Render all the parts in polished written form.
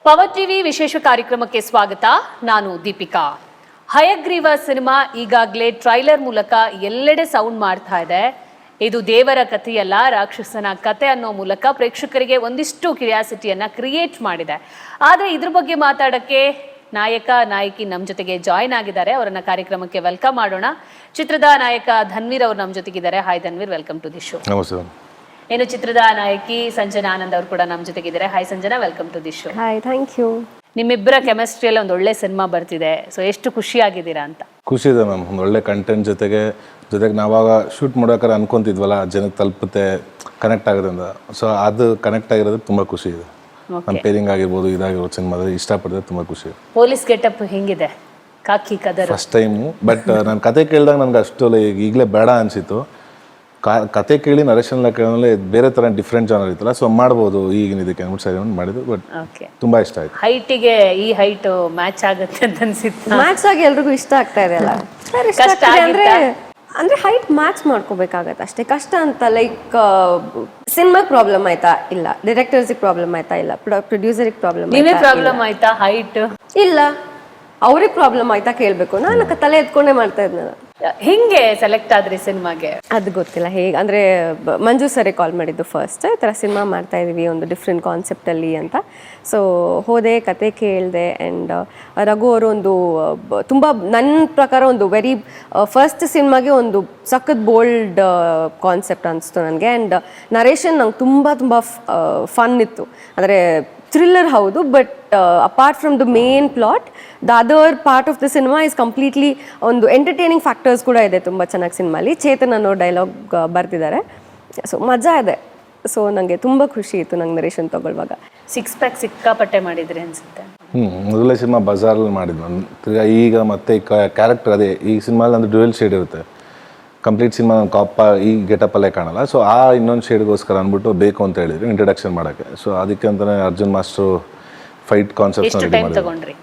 Power TV ವಿಶೇಷ ಕಾರ್ಯಕ್ರಮಕ್ಕೆ ಸ್ವಾಗತ. ನಾನು ದೀಪಿಕಾ. ಹಯಗ್ರೀವ ಸಿನಿಮಾ ಈಗಾಗಲೇ ಟ್ರೈಲರ್ ಮೂಲಕ ಎಲ್ಲೆಡೆ ಸೌಂಡ್ ಮಾಡ್ತಾ ಇದೆ. ಇದು ದೇವರ ಕಥೆಯಲ್ಲ, ರಾಕ್ಷಸನ ಕತೆ ಅನ್ನೋ ಮೂಲಕ ಪ್ರೇಕ್ಷಕರಿಗೆ ಒಂದಿಷ್ಟು ಕ್ಯೂರಿಯಾಸಿಟಿಯನ್ನ ಕ್ರಿಯೇಟ್ ಮಾಡಿದೆ. ಆದರೆ ಇದ್ರ ಬಗ್ಗೆ ಮಾತಾಡಕ್ಕೆ ನಾಯಕ ನಾಯಕಿ ನಮ್ಮ ಜೊತೆಗೆ ಜಾಯ್ನ್ ಆಗಿದ್ದಾರೆ. ಅವರನ್ನ ಕಾರ್ಯಕ್ರಮಕ್ಕೆ ವೆಲ್ಕಮ್ ಮಾಡೋಣ. ಚಿತ್ರದ ನಾಯಕ ಧನ್ವೀರ್ ಅವರು ನಮ್ಮ ಜೊತೆಗಿದ್ದಾರೆ. Hi Dhanveer, welcome to the show. ನಮಸ್ತೆ. ಏನು ಚಿತ್ರದ ನಾಯಕಿ ಸಂಜನಾ ಆನಂದ್ ಅವರು ಕೂಡ ನಮ್ಮ ಜೊತೆಗಿದ್ದಾರೆ. Hi Sanjana, welcome to the show. Hi, thank you. ನಿಮ್ಮಿಬ್ಬರ ಕೆಮಿಸ್ಟ್ರಿಯಲ್ಲಿ ಒಂದು ಒಳ್ಳೆ ಸಿನಿಮಾ ಬರ್ತಿದೆ. ಸೊ ಎಷ್ಟು ಖುಷಿಯಾಗಿದ್ದೀರಾ ಅಂತ? ಖುಷಿ ಇದೆ ಮ್ಯಾಮ್. ಒಂದು ಒಳ್ಳೆ ಕಂಟೆಂಟ್ ಜೊತೆಗೆ ನಾವಾಗ ಶೂಟ್ ಮಾಡೋಕೆ ಅನ್ಕೊಂತಿದ್ವಲ್ಲ, ಜನಕ್ಕೆ ತಲುಪುತ್ತೆ, ಕನೆಕ್ಟ್ ಆಗೋದ್ರಿಂದ. ಸೊ ಅದು ಕನೆಕ್ಟ್ ಆಗಿರೋದು ತುಂಬ ಖುಷಿ ಇದೆ. ನಮ್ಮ ಪೇರಿಂಗ್ ಆಗಿರ್ಬೋದು, ಇದಾಗಿರ್ಬೋದು, ಸಿನಿಮಾದಲ್ಲಿ ಇಷ್ಟಪಡಿದ್ರೆ ತುಂಬ ಖುಷಿ. ಪೊಲೀಸ್ ಗೆಟಪ್ ಹೆಂಗಿದೆ? ಕಾಕಿ ಕದರ್ ಫಸ್ಟ್ ಟೈಮು. ಬಟ್ ನಾನು ಕತೆ ಕೇಳಿದಾಗ ನನಗೆ ಅಷ್ಟು ಈಗಲೇ ಬೇಡ ಅನಿಸಿತ್ತು. ಕತೆ ಕೇಳಿ ನರೇಶನ್ ಎಲ್ಲ ಕೇಳಿದ್ರೆ ಬೇರೆ ಥರ ಡಿಫ್ರೆಂಟ್ ಜಾನರ್ ಇತ್ತಲ್ಲ, ಸೊ ಮಾಡ್ಬೋದು ಈಗಿನ ಇದಕ್ಕೆ ಅಂದ್ಬಿಟ್ಟು ಸರಿ ಮಾಡಿದ್ದು. ಬಟ್ ತುಂಬಾ ಇಷ್ಟ ಆಯ್ತು. ಹೈಟಿಗೆ ಈ ಹೈಟ್ ಮ್ಯಾಚ್ ಆಗುತ್ತೆ ಅಂತ ಅನ್ಸಿತ್ತು. ಮ್ಯಾಚ್ ಆಗಿ ಎಲ್ರಿಗೂ ಇಷ್ಟ ಆಗ್ತಾ ಇದೆ ಅಲ್ಲ. ಅಂದ್ರೆ ಹೈಟ್ ಮ್ಯಾಚ್ ಮಾಡ್ಕೋಬೇಕಾಗತ್ತೆ ಅಷ್ಟೇ. ಕಷ್ಟ ಅಂತ ಲೈಕ್ ಸಿನಿಮಾಗೆ ಪ್ರಾಬ್ಲಮ್ ಆಯ್ತಾ? ಇಲ್ಲ. ಡೈರೆಕ್ಟರ್ಸಿಗೆ ಪ್ರಾಬ್ಲಮ್ ಆಯ್ತಾ? ಇಲ್ಲ. ಪ್ರೊಡ್ಯೂಸರಿಗೆ ಪ್ರಾಬ್ಲಮ್ ಆಯ್ತಾ? ಹೈಟ್ ಇಲ್ಲ. ಅವ್ರಿಗೆ ಪ್ರಾಬ್ಲಮ್ ಆಯ್ತಾ ಕೇಳಬೇಕು. ನಾನು ತಲೆ ಎತ್ಕೊಂಡೇ ಮಾಡ್ತಾ ಇದ್ನಲ್ಲ. ಹಿಂಗೆ ಸೆಲೆಕ್ಟ್ ಆದ್ರಿ ಸಿನಿಮಾಗೆ? ಅದು ಗೊತ್ತಿಲ್ಲ ಹೇಗೆ. ಅಂದರೆ ಮಂಜು ಸರಿ ಕಾಲ್ ಮಾಡಿದ್ದು ಫಸ್ಟ್, ಈ ಥರ ಸಿನಿಮಾ ಮಾಡ್ತಾ ಇದೀವಿ ಒಂದು ಡಿಫ್ರೆಂಟ್ ಕಾನ್ಸೆಪ್ಟಲ್ಲಿ ಅಂತ. ಸೊ ಹೋದೆ, ಕತೆ ಕೇಳಿದೆ. ಆ್ಯಂಡ್ ರಘು ಅವರು ಒಂದು ತುಂಬ ನನ್ನ ಪ್ರಕಾರ ಒಂದು ವೆರಿ ಫಸ್ಟ್ ಸಿನಿಮಾಗೆ ಒಂದು ಸಖತ್ ಬೋಲ್ಡ್ ಕಾನ್ಸೆಪ್ಟ್ ಅನಿಸ್ತು ನನಗೆ. ಆ್ಯಂಡ್ ನರೇಶನ್ ನಂಗೆ ತುಂಬ ತುಂಬ ಫನ್ ಇತ್ತು. ಅಂದರೆ ಥ್ರಿಲ್ಲರ್ ಹೌದು, but apart from the main plot, the other part of the cinema is completely ಒಂದು ಎಂಟರ್ಟೈನಿಂಗ್ ಫ್ಯಾಕ್ಟರ್ಸ್ ಕೂಡ ಇದೆ ತುಂಬ ಚೆನ್ನಾಗಿ ಸಿನಿಮಾಲಿ. ಚೇತನ್ ಅನ್ನೋ ಡೈಲಾಗ್ ಬರ್ತಿದ್ದಾರೆ. ಸೊ ಮಜಾ ಇದೆ. ಸೊ ನನಗೆ ತುಂಬ ಖುಷಿ ಇತ್ತು ನಂಗೆ ನರೇಶನ್ ತಗೊಳ್ಳುವಾಗ. ಸಿಕ್ಸ್ ಪ್ಯಾಕ್ ಸಿಕ್ಕಾಪಟ್ಟೆ ಮಾಡಿದ್ರಿ ಅನ್ಸುತ್ತೆ. ಮೊದಲೇ ಸಿನಿಮಾ ಬಜಾರಲ್ಲಿ ಮಾಡಿದ್ದು ತಿರ್ಗಾ. ಈಗ ಮತ್ತೆ ಕ್ಯಾರೆಕ್ಟರ್ ಅದೇ ಈ ಸಿನಿಮಾಲಿ ಅಂದ್ರೆ ಡ್ಯುಯಲ್ ಶೇಡ್ ಇರುತ್ತೆ. ಕಂಪ್ಲೀಟ್ ಸಿನಿಮಾ ಕಾಪ ಈ ಗೆಟಪಲ್ಲೇ ಕಾಣಲ್ಲ. ಸೊ ಆ ಇನ್ನೊಂದು ಶೇಡ್ಗೋಸ್ಕರ ಅಂದ್ಬಿಟ್ಟು ಬೇಕು ಅಂತ ಹೇಳಿದ್ರು ಇಂಟ್ರಡಕ್ಷನ್ ಮಾಡೋಕ್ಕೆ. ಸೊ ಅದಕ್ಕೆ ಅಂತಲೇ Arjun master fight concept ready ಮಾಡಿದ್ರು.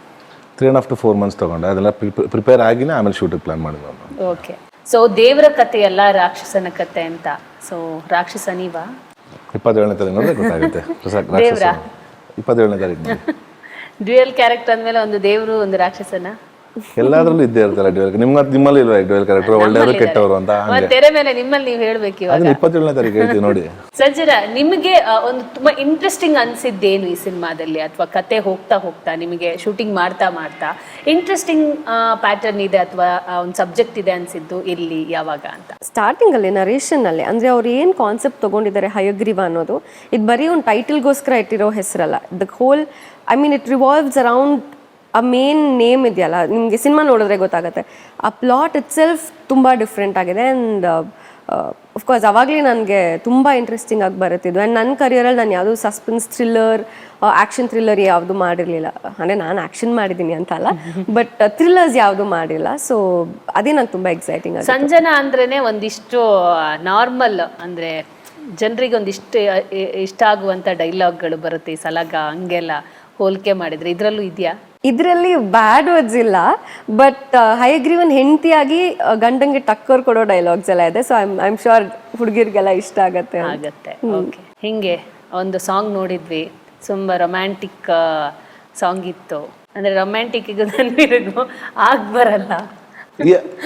3.5 to 4 months ತಗೊಂಡೆ. ಅದೆಲ್ಲ ಪ್ರಿಪೇರ್ ಆಗಿನೇ ಆಮೇಲೆ ಶೂಟಿಂಗ್ ಪ್ಲಾನ್ ಮಾಡಿದ್ವಿ. ಓಕೆ. ಸೊ ದೇವರ ಕತೆ ಎಲ್ಲ ರಾಕ್ಷಸನ ಕತೆ ಅಂತ. ಸೊ ರಾಕ್ಷಸ ನೀವಾ? 27ನೇ ತಾರೀಕು ನೋಡಿದ್ರೆ ಗೊತ್ತಾಗುತ್ತೆ. 27ನೇ ತಾರೀಕು ಡ್ಯುಯಲ್ ಕ್ಯಾರೆಕ್ಟರ್ ಅಂದಮೇಲೆ ಒಂದು ದೇವರು ಒಂದು ರಾಕ್ಷಸನ ಎಲ್ಲಾದ್ರಲ್ಲೂ ಇದ್ದೇ ಇರ್ತಾರೆ. ಡ್ಯುಯಲ್ ನಿಮ್ಮಲ್ಲಿ ಇಲ್ವಾ ಡ್ಯುಯಲ್ ಕ್ಯಾರೆಕ್ಟರ್? ಒಳ್ಳೆಯವರು ಕೆಟ್ಟವರು ಅಂತ ತೆರೆ ಮೇಲೆ ನಿಮ್ಮಲ್ಲಿ ನೀವು ಹೇಳ್ಬೇಕು. 27ನೇ ತಾರೀಕು ಹೇಳ್ತೀವಿ ನೋಡಿ. ಸಂಜನಾ, ನಿಮಗೆ ಒಂದು ತುಂಬಾ ಇಂಟ್ರೆಸ್ಟಿಂಗ್ ಅನ್ಸಿದ್ದೇನು ಈ ಸಿನಿಮಾದಲ್ಲಿ? ಅಥವಾ ಕತೆ ಹೋಗ್ತಾ ಹೋಗ್ತಾ ನಿಮಗೆ ಶೂಟಿಂಗ್ ಮಾಡ್ತಾ ಮಾಡ್ತಾ ಇಂಟ್ರೆಸ್ಟಿಂಗ್ ಪ್ಯಾಟರ್ನ್ ಇದೆ ಅಥವಾ ಒಂದು ಸಬ್ಜೆಕ್ಟ್ ಇದೆ ಅನ್ಸಿದ್ದು ಇಲ್ಲಿ ಯಾವಾಗ ಅಂತ? ಸ್ಟಾರ್ಟಿಂಗ್ ಅಲ್ಲಿ ನರೇಶನ್ ಅಲ್ಲಿ ಅಂದ್ರೆ ಅವ್ರು ಏನ್ ಕಾನ್ಸೆಪ್ಟ್ ತಗೊಂಡಿದ್ದಾರೆ ಹಯಗ್ರೀವ ಅನ್ನೋದು, ಇದು ಬರೀ ಒಂದು ಟೈಟಲ್ಗೋಸ್ಕರ ಇಟ್ಟಿರೋ ಹೆಸರಲ್ಲ. The whole it revolves around ಆ ಮೇನ್ ನೇಮ್ ಇದೆಯಲ್ಲ, ನಿಮಗೆ ಸಿನಿಮಾ ನೋಡಿದ್ರೆ ಗೊತ್ತಾಗುತ್ತೆ. ಆ ಪ್ಲಾಟ್ ಇಟ್ ಸೆಲ್ಫ್ ತುಂಬ ಡಿಫ್ರೆಂಟ್ ಆಗಿದೆ. ಆ್ಯಂಡ್ ಅಫ್ಕೋರ್ಸ್ ಅವಾಗಲೇ ನನಗೆ ತುಂಬ ಇಂಟ್ರೆಸ್ಟಿಂಗ್ ಆಗಿ ಬರುತ್ತಿದ್ದು. ಆ್ಯಂಡ್ ನನ್ನ ಕರಿಯರಲ್ಲಿ ನಾನು ಯಾವುದೂ ಸಸ್ಪೆನ್ಸ್ ಥ್ರಿಲ್ಲರ್, ಆ್ಯಕ್ಷನ್ ಥ್ರಿಲ್ಲರ್ ಯಾವುದು ಮಾಡಿರಲಿಲ್ಲ. ಅಂದರೆ ನಾನು ಆ್ಯಕ್ಷನ್ ಮಾಡಿದ್ದೀನಿ ಅಂತ ಅಲ್ಲ, ಬಟ್ ಥ್ರಿಲ್ಲರ್ಸ್ ಯಾವುದು ಮಾಡಿಲ್ಲ. ಸೊ ಅದೇ ನಂಗೆ ತುಂಬ ಎಕ್ಸೈಟಿಂಗ್ ಆಗಿದೆ. ಸಂಜನಾ ಅಂದ್ರೇ ಒಂದಿಷ್ಟು ನಾರ್ಮಲ್, ಅಂದರೆ ಜನರಿಗೆ ಒಂದಿಷ್ಟು ಇಷ್ಟ ಆಗುವಂಥ ಡೈಲಾಗ್ಗಳು ಬರುತ್ತೆ. ಈ ಸಲಗ ಹಂಗೆಲ್ಲ ಹೋಲಿಕೆ ಮಾಡಿದ್ರೆ ಇದರಲ್ಲೂ ಇದೆಯಾ? ಇದರಲ್ಲಿ ಬ್ಯಾಡ್ ವರ್ಡ್ಸ್ ಇಲ್ಲ, ಬಟ್ ಹಯಗ್ರೀವನ್ ಹೆಂಡತಿಯಾಗಿ ಗಂಡಂಗೆ ಟಕ್ಕರ್ ಕೊಡೋ ಡೈಲಾಗ್ಸ್ ಎಲ್ಲ ಇದೆ. ಸೊ ಐ ಆಮ್ ಶೋರ್ ಹುಡುಗಿರಿಗೆಲ್ಲ ಇಷ್ಟ ಆಗತ್ತೆ. ಓಕೆ. ಹಿಂಗೆ ಒಂದು ಸಾಂಗ್ ನೋಡಿದ್ವಿ, ತುಂಬ ರೊಮ್ಯಾಂಟಿಕ್ ಸಾಂಗ್ ಇತ್ತು. ಅಂದರೆ ರೊಮ್ಯಾಂಟಿಕ್ಕಿಗೂ ನನಗೂ ಆಗ್ ಬರಲ್ಲ.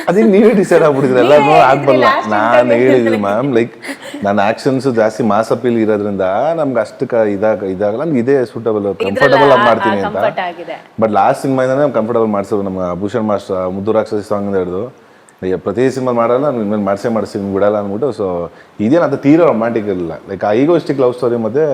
ಅದಕ್ಕೆ ನೀವೇ ಡಿಸೈಡ್ ಆಗ್ಬಿಟ್ಟಿದ್ರೆ ಎಲ್ಲ ಆಗ್ಬಲ್ಲ. ನಾನು ಹೇಳಿದ್ವಿ ಮ್ಯಾಮ್, ಲೈಕ್ ನನ್ನ ಆಕ್ಷನ್ಸ್ ಜಾಸ್ತಿ ಮಾಸ್ ಅಪೀಲ್ ಇರೋದ್ರಿಂದ ನಮ್ಗೆ ಅಷ್ಟಕ್ಕೆ ಇದಾಗಲ್ಲ. ನಮ್ಗೆ ಇದೇ ಸೂಟಬಲ್, ಕಂಫರ್ಟಬಲ್ ಆಗಿ ಮಾಡ್ತೀನಿ ಅಂತ. ಬಟ್ ಲಾಸ್ಟ್ ಸಿನಿಮಾಯಿಂದಾನೆ ನಮ್ಗೆ ಕಂಫರ್ಟಬಲ್ ಮಾಡಿಸೋದು. ನಮ್ಮ ಭೂಷಣ್ ಮಾಸ್ಟರ್ ಮುದ್ದು ರಾಕ್ಷಸಿ ಸಾಂಗ್ ಅಂತ ಹಿಡಿದು ಪ್ರತಿ ಸಿನಿಮಾ ಮಾಡಲ್ಲ, ನಿಮ್ಗೆ ಮಾಡಿಸಿ ಬಿಡಲ್ಲ ಅಂದ್ಬಿಟ್ಟು. ಸೊ ಇದೇನು ಅದು ತೀರಾ ರೊಮ್ಯಾಂಟಿಕ್ ಇಲ್ಲ, ಲೈಕ್ ಆ ಈಗೋಸ್ಟಿಕ್ ಲವ್ ಸ್ಟೋರಿ ಮತ್ತೆ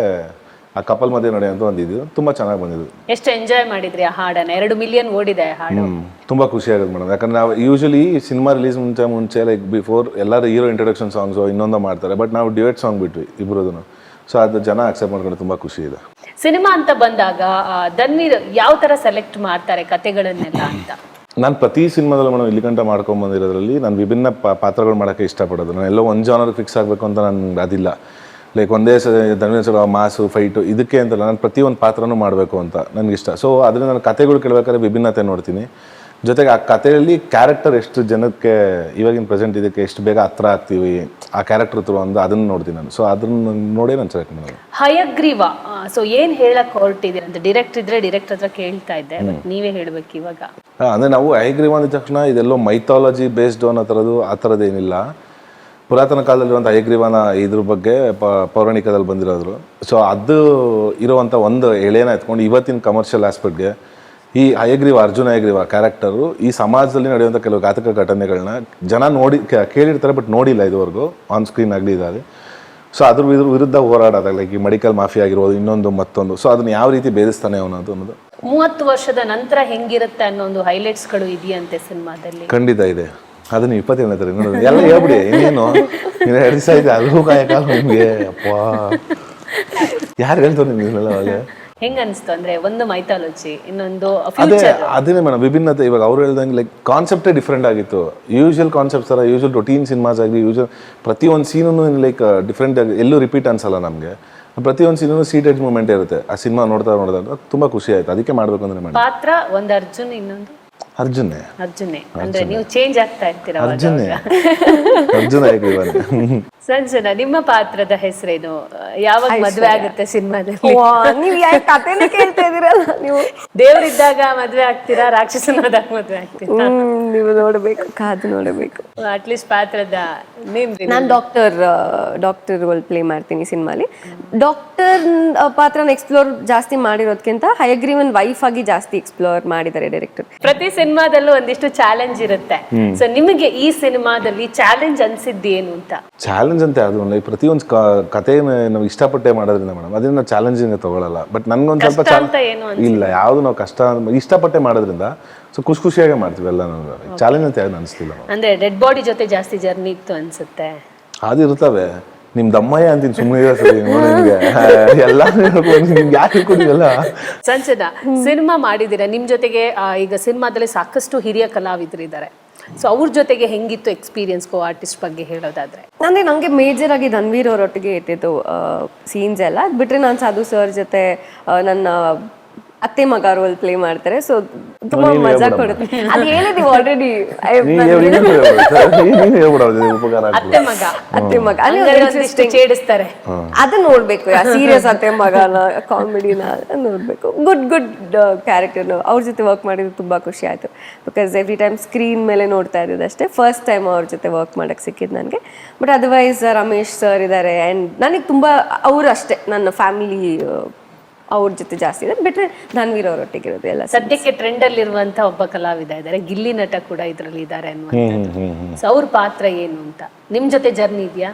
ಆ ಕಪಲ್ ಮಧ್ಯೆ ನೋಡಿ ಅಂತ ಒಂದಿದ್ದು ತುಂಬ ಚೆನ್ನಾಗಿ ಬಂದಿದ್ದು. ಎಷ್ಟು ಎಂಜಾಯ್ ಮಾಡಿದ್ರಿ ಆ ಹಾಡನ್ನ? 2 ಮಿಲಿಯನ್ ಓಡಿದೆ ಹಾಡು. ತುಂಬ ಖುಷಿ ಆಗುತ್ತೆ ಮೇಡಮ್. ಯಾಕಂದ್ರೆ ನಾವು ಯೂಶಲಿ ಸಿನಿಮಾ ರಿಲೀಸ್ ಮುಂಚೆ ಲೈಕ್ ಬಿಫೋರ್ ಎಲ್ಲರೂ ಹೀರೋ ಇಂಟ್ರೊಡಕ್ಷನ್ ಸಾಂಗ್ಸು ಇನ್ನೊಂದು ಮಾಡ್ತಾರೆ. ಬಟ್ ನಾವು ಡ್ಯುಯೆಟ್ ಸಾಂಗ್ ಬಿಟ್ವಿ ಇಬ್ಬರದನ್ನು. ಸೊ ಅದು ಜನ ಅಕ್ಸೆಪ್ಟ್ ಮಾಡ್ಕೊಂಡು ತುಂಬ ಖುಷಿ ಇದೆ. ಸಿನಿಮಾ ಅಂತ ಬಂದಾಗ ಧನ್ವೀರ್ ಯಾವ ಥರ ಸೆಲೆಕ್ಟ್ ಮಾಡ್ತಾರೆ ಕತೆಗಳನ್ನೆಲ್ಲ ಅಂತ? ನಾನು ಪ್ರತಿ ಸಿನಿಮಾದಲ್ಲೂ ಮೇಡಮ್ ಇಲ್ಲಿ ಗಂಟ ಮಾಡ್ಕೊಂಬಂದಿರೋದ್ರಲ್ಲಿ ನಾನು ವಿಭಿನ್ನ ಪಾತ್ರಗಳು ಮಾಡೋಕ್ಕೆ ಇಷ್ಟಪಡೋದು. ನಾನು ಎಲ್ಲೋ ಒಂದು ಜಾನರ್ ಫಿಕ್ಸ್ ಆಗಬೇಕು ಅಂತ ನನಗೆ ಅದಿಲ್ಲ. ಲೈಕ್ ಒಂದೇ ಧನ್ವೀರ್ ಸರ್ ಮಾಸು ಫೈಟು ಇದಕ್ಕೆ ಅಂತಲ್ಲ, ನಾನು ಪ್ರತಿಯೊಂದು ಪಾತ್ರನೂ ಮಾಡಬೇಕು ಅಂತ ನನಗಿಷ್ಟ. ಸೊ ಅದರಿಂದ ನಾನು ಕತೆಗಳು ಕೇಳಬೇಕಾದ್ರೆ ವಿಭಿನ್ನತೆ ನೋಡ್ತೀನಿ. ಜೊತೆಗೆ ಆ ಕಥೆಯಲ್ಲಿ ಕ್ಯಾರೆಕ್ಟರ್ ಎಷ್ಟು ಜನಕ್ಕೆ ಇವಾಗಿನ ಪ್ರೆಸೆಂಟ್ ಇದಕ್ಕೆ ಎಷ್ಟು ಬೇಗ ಹತ್ರ ಆಗ್ತೀವಿ ಆ ಕ್ಯಾರೆಕ್ಟರ್ ಥ್ರೂ ಒಂದು ಅದನ್ನು ನೋಡ್ತೀನಿ ನಾನು. ಸೊ ಅದನ್ನು ನೋಡೇ ನಾನು ಸೆಲೆಕ್ಟ್ ಮಾಡೋದು. ಹಯಗ್ರೀವ, ಸೊ ಏನ್ ಹೇಳಕ್ ಹೊರಟಿದ್ದೀರಿ ಅಂತ ಡೈರೆಕ್ಟರ್ ಇದ್ರೆ ಡೈರೆಕ್ಟರ್ ಹತ್ರ ಕೇಳ್ತಾ ಇದ್ದೆ, ಬಟ್ ನೀವೇ ಹೇಳ್ಬೇಕು ಇವಾಗ. ಅಂದರೆ ನಾವು ಹಯಗ್ರೀವ ಅಂದ ತಕ್ಷಣ ಇದೆಲ್ಲೋ ಮೈಥಾಲಜಿ ಬೇಸ್ಡ್ ಅನ್ನೋ ಆ ಥರದ್ದೇನಿಲ್ಲ. ಪುರಾತನ ಕಾಲದಲ್ಲಿರುವಂಥ ಹಯಗ್ರೀವನ ಇದ್ರ ಬಗ್ಗೆ ಪೌರಾಣಿಕದಲ್ಲಿ ಬಂದಿರೋದ್ರು. ಸೊ ಅದು ಇರುವಂಥ ಒಂದು ಎಳೆನ ಎತ್ಕೊಂಡು ಇವತ್ತಿನ ಕಮರ್ಷಿಯಲ್ ಆಸ್ಪೆಕ್ಟ್ಗೆ ಈ ಹಯಗ್ರೀವ, ಅರ್ಜುನ ಹಯಗ್ರೀವ ಕ್ಯಾರೆಕ್ಟರು ಈ ಸಮಾಜದಲ್ಲಿ ನಡೆಯುವಂಥ ಕೆಲವು ಘಾತಕ ಘಟನೆಗಳನ್ನ ಜನ ಕೇಳಿರ್ತಾರೆ ಬಟ್ ನೋಡಿಲ್ಲ ಇದುವರೆಗೂ ಆನ್ ಸ್ಕ್ರೀನ್ ಆಗಲಿ ಇದಾಗಲಿ. ಸೊ ಅದ್ರ ವಿರುದ್ಧ ಹೋರಾಡೋದಾಗ ಲೈಕ್ ಈ ಮೆಡಿಕಲ್ ಮಾಫಿಯಾ ಆಗಿರ್ಬೋದು, ಇನ್ನೊಂದು ಮತ್ತೊಂದು. ಸೊ ಅದನ್ನ ಯಾವ ರೀತಿ ಬೇಧಿಸ್ತಾನೆ ಅನ್ನೋದು 30 ವರ್ಷದ ನಂತರ ಹೆಂಗಿರುತ್ತೆ ಅನ್ನೋ ಒಂದು ಹೈಲೈಟ್ಸ್ಗಳು ಇದೆಯಂತೆ ಸಿನಿಮಾದಲ್ಲಿ. ಖಂಡಿತ ಇದೆ. ಅದನ್ನ 27ನೇ ತಾರೀಕು ನೋಡೋದು ಎಲ್ಲ ಹೇಳ್ಬಿಡಿ. ಇನ್ನೇನು 2 ದಿವಸ ಇದೆ ಅಲ್ಲೂ ಕಾಯಕಾಲ ನಿಮಗೆ. ಅಪ್ಪ ಯಾರು ಹೇಳ್ತಾರೆ ನಿಮ್ಗೆಲ್ಲ ಅವಾಗ ಹೆಂಗ ಅನಿಸ್ತು ಅಂದ್ರೆ ಒಂದು ಮೈಥಾಲಜಿ, ಇನ್ನೊಂದು ಅದೇ ಮೇಡಮ್ ವಿಭಿನ್ನತೆ. ಇವಾಗ ಅವ್ರು ಹೇಳ್ದಂಗೆ ಲೈಕ್ ಕಾನ್ಸೆಪ್ಟೇ ಡಿಫ್ರೆಂಟ್ ಆಗಿತ್ತು. ಯೂಶುವಲ್ ಕಾನ್ಸೆಪ್ಟ್ಸ್ ಥರ ಯೂಶುವಲ್ ರೊಟೀನ್ ಸಿನಿಮಾಸ್ ಆಗಲಿ ಯೂಶುವಲ್ ಪ್ರತಿಯೊಂದು ಸೀನೂ ಲೈಕ್ ಡಿಫ್ರೆಂಟ್ ಆಗಿ ಎಲ್ಲೂ ರಿಪೀಟ್ ಅನ್ಸಲ್ಲ ನಮಗೆ. ಪ್ರತಿಯೊಂದು ಸೀನೂ ಸೀಟೆಡ್ ಮೂಮೆಂಟ್ ಇರುತ್ತೆ. ಆ ಸಿನಿಮಾ ನೋಡ್ತಾ ತುಂಬ ಖುಷಿ ಆಯ್ತು. ಅದಕ್ಕೆ ಮಾಡ್ಬೇಕು ಅಂದ್ರೆ ಮೇಡಮ್. ಪಾತ್ರ ಒಂದು ಅರ್ಜುನ್, ಇನ್ನೊಂದು ಅರ್ಜುನೇ ಅಂದ್ರೆ ನೀವು ಚೇಂಜ್ ಆಗ್ತಾ ಇರ್ತೀರ. ಅರ್ಜುನ ಸಂಜನಾ, ನಿಮ್ಮ ಪಾತ್ರದ ಹೆಸರೇನು? ಯಾವಾಗ ಮದ್ವೆ ಆಗುತ್ತೆ ಸಿನಿಮಾದಲ್ಲಿ? ನೀವು ಯಾಕೆ ಕಥೆನೇ ಕೇಳ್ತಾ ಇದೀರಲ್ಲ ನೀವು. ದೇವರಿದ್ದಾಗ ಮದ್ವೆ ಆಗ್ತೀರಾ, ರಾಕ್ಷಸನಾದಾಗ ಮದ್ವೆ ಆಗ್ತೀರಾ? ನೀವು ನೋಡಬೇಕು, ಕಾದು ನೋಡಬೇಕು. ಅಟ್ಲೀಸ್ಟ್ ಪಾತ್ರದ ನೇಮ್. ನಾನು ಡಾಕ್ಟರ್ ರೋಲ್ ಪ್ಲೇ ಮಾಡ್ತೀನಿ ಸಿನಿಮಾಲಿ. ಡಾಕ್ಟರ್ ಪಾತ್ರನ ಎಕ್ಸ್ಪ್ಲೋರ್ ಜಾಸ್ತಿ ಮಾಡಿರೋದಕ್ಕಿಂತ ಹಯಗ್ರೀವನ್ ವೈಫ್ ಆಗಿ ಜಾಸ್ತಿ ಎಕ್ಸ್ಪ್ಲೋರ್ ಮಾಡಿದ್ದಾರೆ ಡೈರೆಕ್ಟರ್. ಪ್ರತಿ ಸಿನಿಮಾದಲ್ಲೂ ಒಂದಿಷ್ಟು ಚಾಲೆಂಜ್ ಇರುತ್ತೆ. ಸೊ ನಿಮಗೆ ಈ ಸಿನಿಮಾದಲ್ಲಿ ಚಾಲೆಂಜ್ ಅನ್ಸಿದ್ದು ಏನು ಅಂತ? ಚಾಲೆಂಜ್ ಅಂತ ಯಾವುದು ಲೈಕ್ ಪ್ರತಿಯೊಂದು ಕಥೆ ನಾವು ಇಷ್ಟಪಟ್ಟೆ ಮಾಡೋದ್ರಿಂದ ಮೇಡಮ್ ಅದನ್ನ ಚಾಲೆಂಜಿಂಗ್ ತಗೊಳ್ಳಲ್ಲ. ಬಟ್ ನನ್ಗೊಂದು ಸ್ವಲ್ಪ ಇಲ್ಲ, ಯಾವುದು ನಾವು ಕಷ್ಟ ಇಷ್ಟಪಟ್ಟೆ ಮಾಡೋದ್ರಿಂದ ಸೊ ಖುಷಿಯಾಗೆ ಮಾಡ್ತೀವಿ ಎಲ್ಲ. ಚಾಲೆಂಜ್ ಅಂತ ಯಾವ್ದು ಅನಿಸ್ತಿಲ್ಲ. ಅಂದ್ರೆ ಡೆಡ್ ಬಾಡಿ ಜೊತೆ ಜಾಸ್ತಿ ಜರ್ನಿ ಇತ್ತು ಅನ್ಸುತ್ತೆ. ಅದು ಇರ್ತವೆ. ನಿಮ್ ದಮ್ಮಯ್ಯ ಅಂತೀನಿ ಸುಮ್ಮನೆ ಸರಿ ನಿಮ್ಗೆ ಎಲ್ಲ ಯಾಕೆ ಹೇಳ್ಕೊಡಿವಲ್ಲ. ಸಂಜನಾ, ಸಿನಿಮಾ ಮಾಡಿದ್ದೀರಾ, ನಿಮ್ ಜೊತೆಗೆ ಈಗ ಸಿನಿಮಾದಲ್ಲಿ ಸಾಕಷ್ಟು ಹಿರಿಯ ಕಲಾವಿದರಿದ್ದಾರೆ. ಸೊ ಅವ್ರ ಜೊತೆಗೆ ಹೆಂಗಿತ್ತು ಎಕ್ಸ್ಪೀರಿಯನ್ಸ್ ಕೋ ಆರ್ಟಿಸ್ಟ್ ಬಗ್ಗೆ ಹೇಳೋದಾದ್ರೆ? ಅಂದರೆ ನನಗೆ ಮೇಜರ್ ಆಗಿ ಧನ್ವೀರ್ ಅವರೊಟ್ಟಿಗೆ ಇರ್ತಿತ್ತು ಸೀನ್ಸ್ ಎಲ್ಲ. ಅದು ಬಿಟ್ಟರೆ ನಾನು ಸಾಧು ಸರ್ ಜೊತೆ ನನ್ನ ಅತ್ತೆ ಮಗ ರೋಲ್ ಪ್ಲೇ ಮಾಡ್ತಾರೆ. ಸೊ ತುಂಬಾ ಮಜಾ ಕೊಡುತ್ತೆ. ಅದು ಹೇಳಿದೀವಿ ಆಲ್ರೆಡಿ. ಅತ್ತೆ ಮಗ ಚೇಡಿಸ್ತಾರೆ, ಅದು ನೋಡ್ಬೇಕು. ಸೀರಿಯಸ್ ಅತ್ತೆ ಮಗನ ಕಾಮಿಡಿನ ನೋಡ್ಬೇಕು. Good character. ಅವ್ರ ಜೊತೆ ವರ್ಕ್ ಮಾಡಿದ್ದು ತುಂಬಾ ಖುಷಿ ಆಯ್ತು. ಬಿಕಾಸ್ ಎವ್ರಿ ಟೈಮ್ ಸ್ಕ್ರೀನ್ ಮೇಲೆ ನೋಡ್ತಾ ಇರೋದು ಅಷ್ಟೇ. ಫಸ್ಟ್ ಟೈಮ್ ಅವ್ರ ಜೊತೆ ವರ್ಕ್ ಮಾಡಕ್ ಸಿಕ್ಕಿದ್ದು ನನಗೆ. ಬಟ್ ಅದರ್ವೈಸ್ ರಮೇಶ್ ಸರ್ ಇದ್ದಾರೆ. ಆ್ಯಂಡ್ ನನಗೆ ತುಂಬ ಅವರು ಅಷ್ಟೇ ನನ್ನ ಫ್ಯಾಮಿಲಿ ಅವ್ರ ಜೊತೆ ಜಾಸ್ತಿ ಇದೆ. ಬಿಟ್ರೆ ಧನ್ವೀರ್ ಅವರೊಟ್ಟಿಗೆ ಇರೋದು ಎಲ್ಲ. ಸದ್ಯಕ್ಕೆ ಟ್ರೆಂಡ್ ಅಲ್ಲಿ ಇರುವಂತ ಒಬ್ಬ ಕಲಾವಿದ ಇದ್ದಾರೆ, ಗಿಲ್ಲಿ ನಟ ಕೂಡ ಇದರಲ್ಲಿ ಇದ್ದಾರೆ ಅನ್ನುವಂಥದ್ದು. ಸೊ ಅವ್ರ ಪಾತ್ರ ಏನು ಅಂತ ನಿಮ್ ಜೊತೆ ಜರ್ನಿ ಇದೆಯಾ?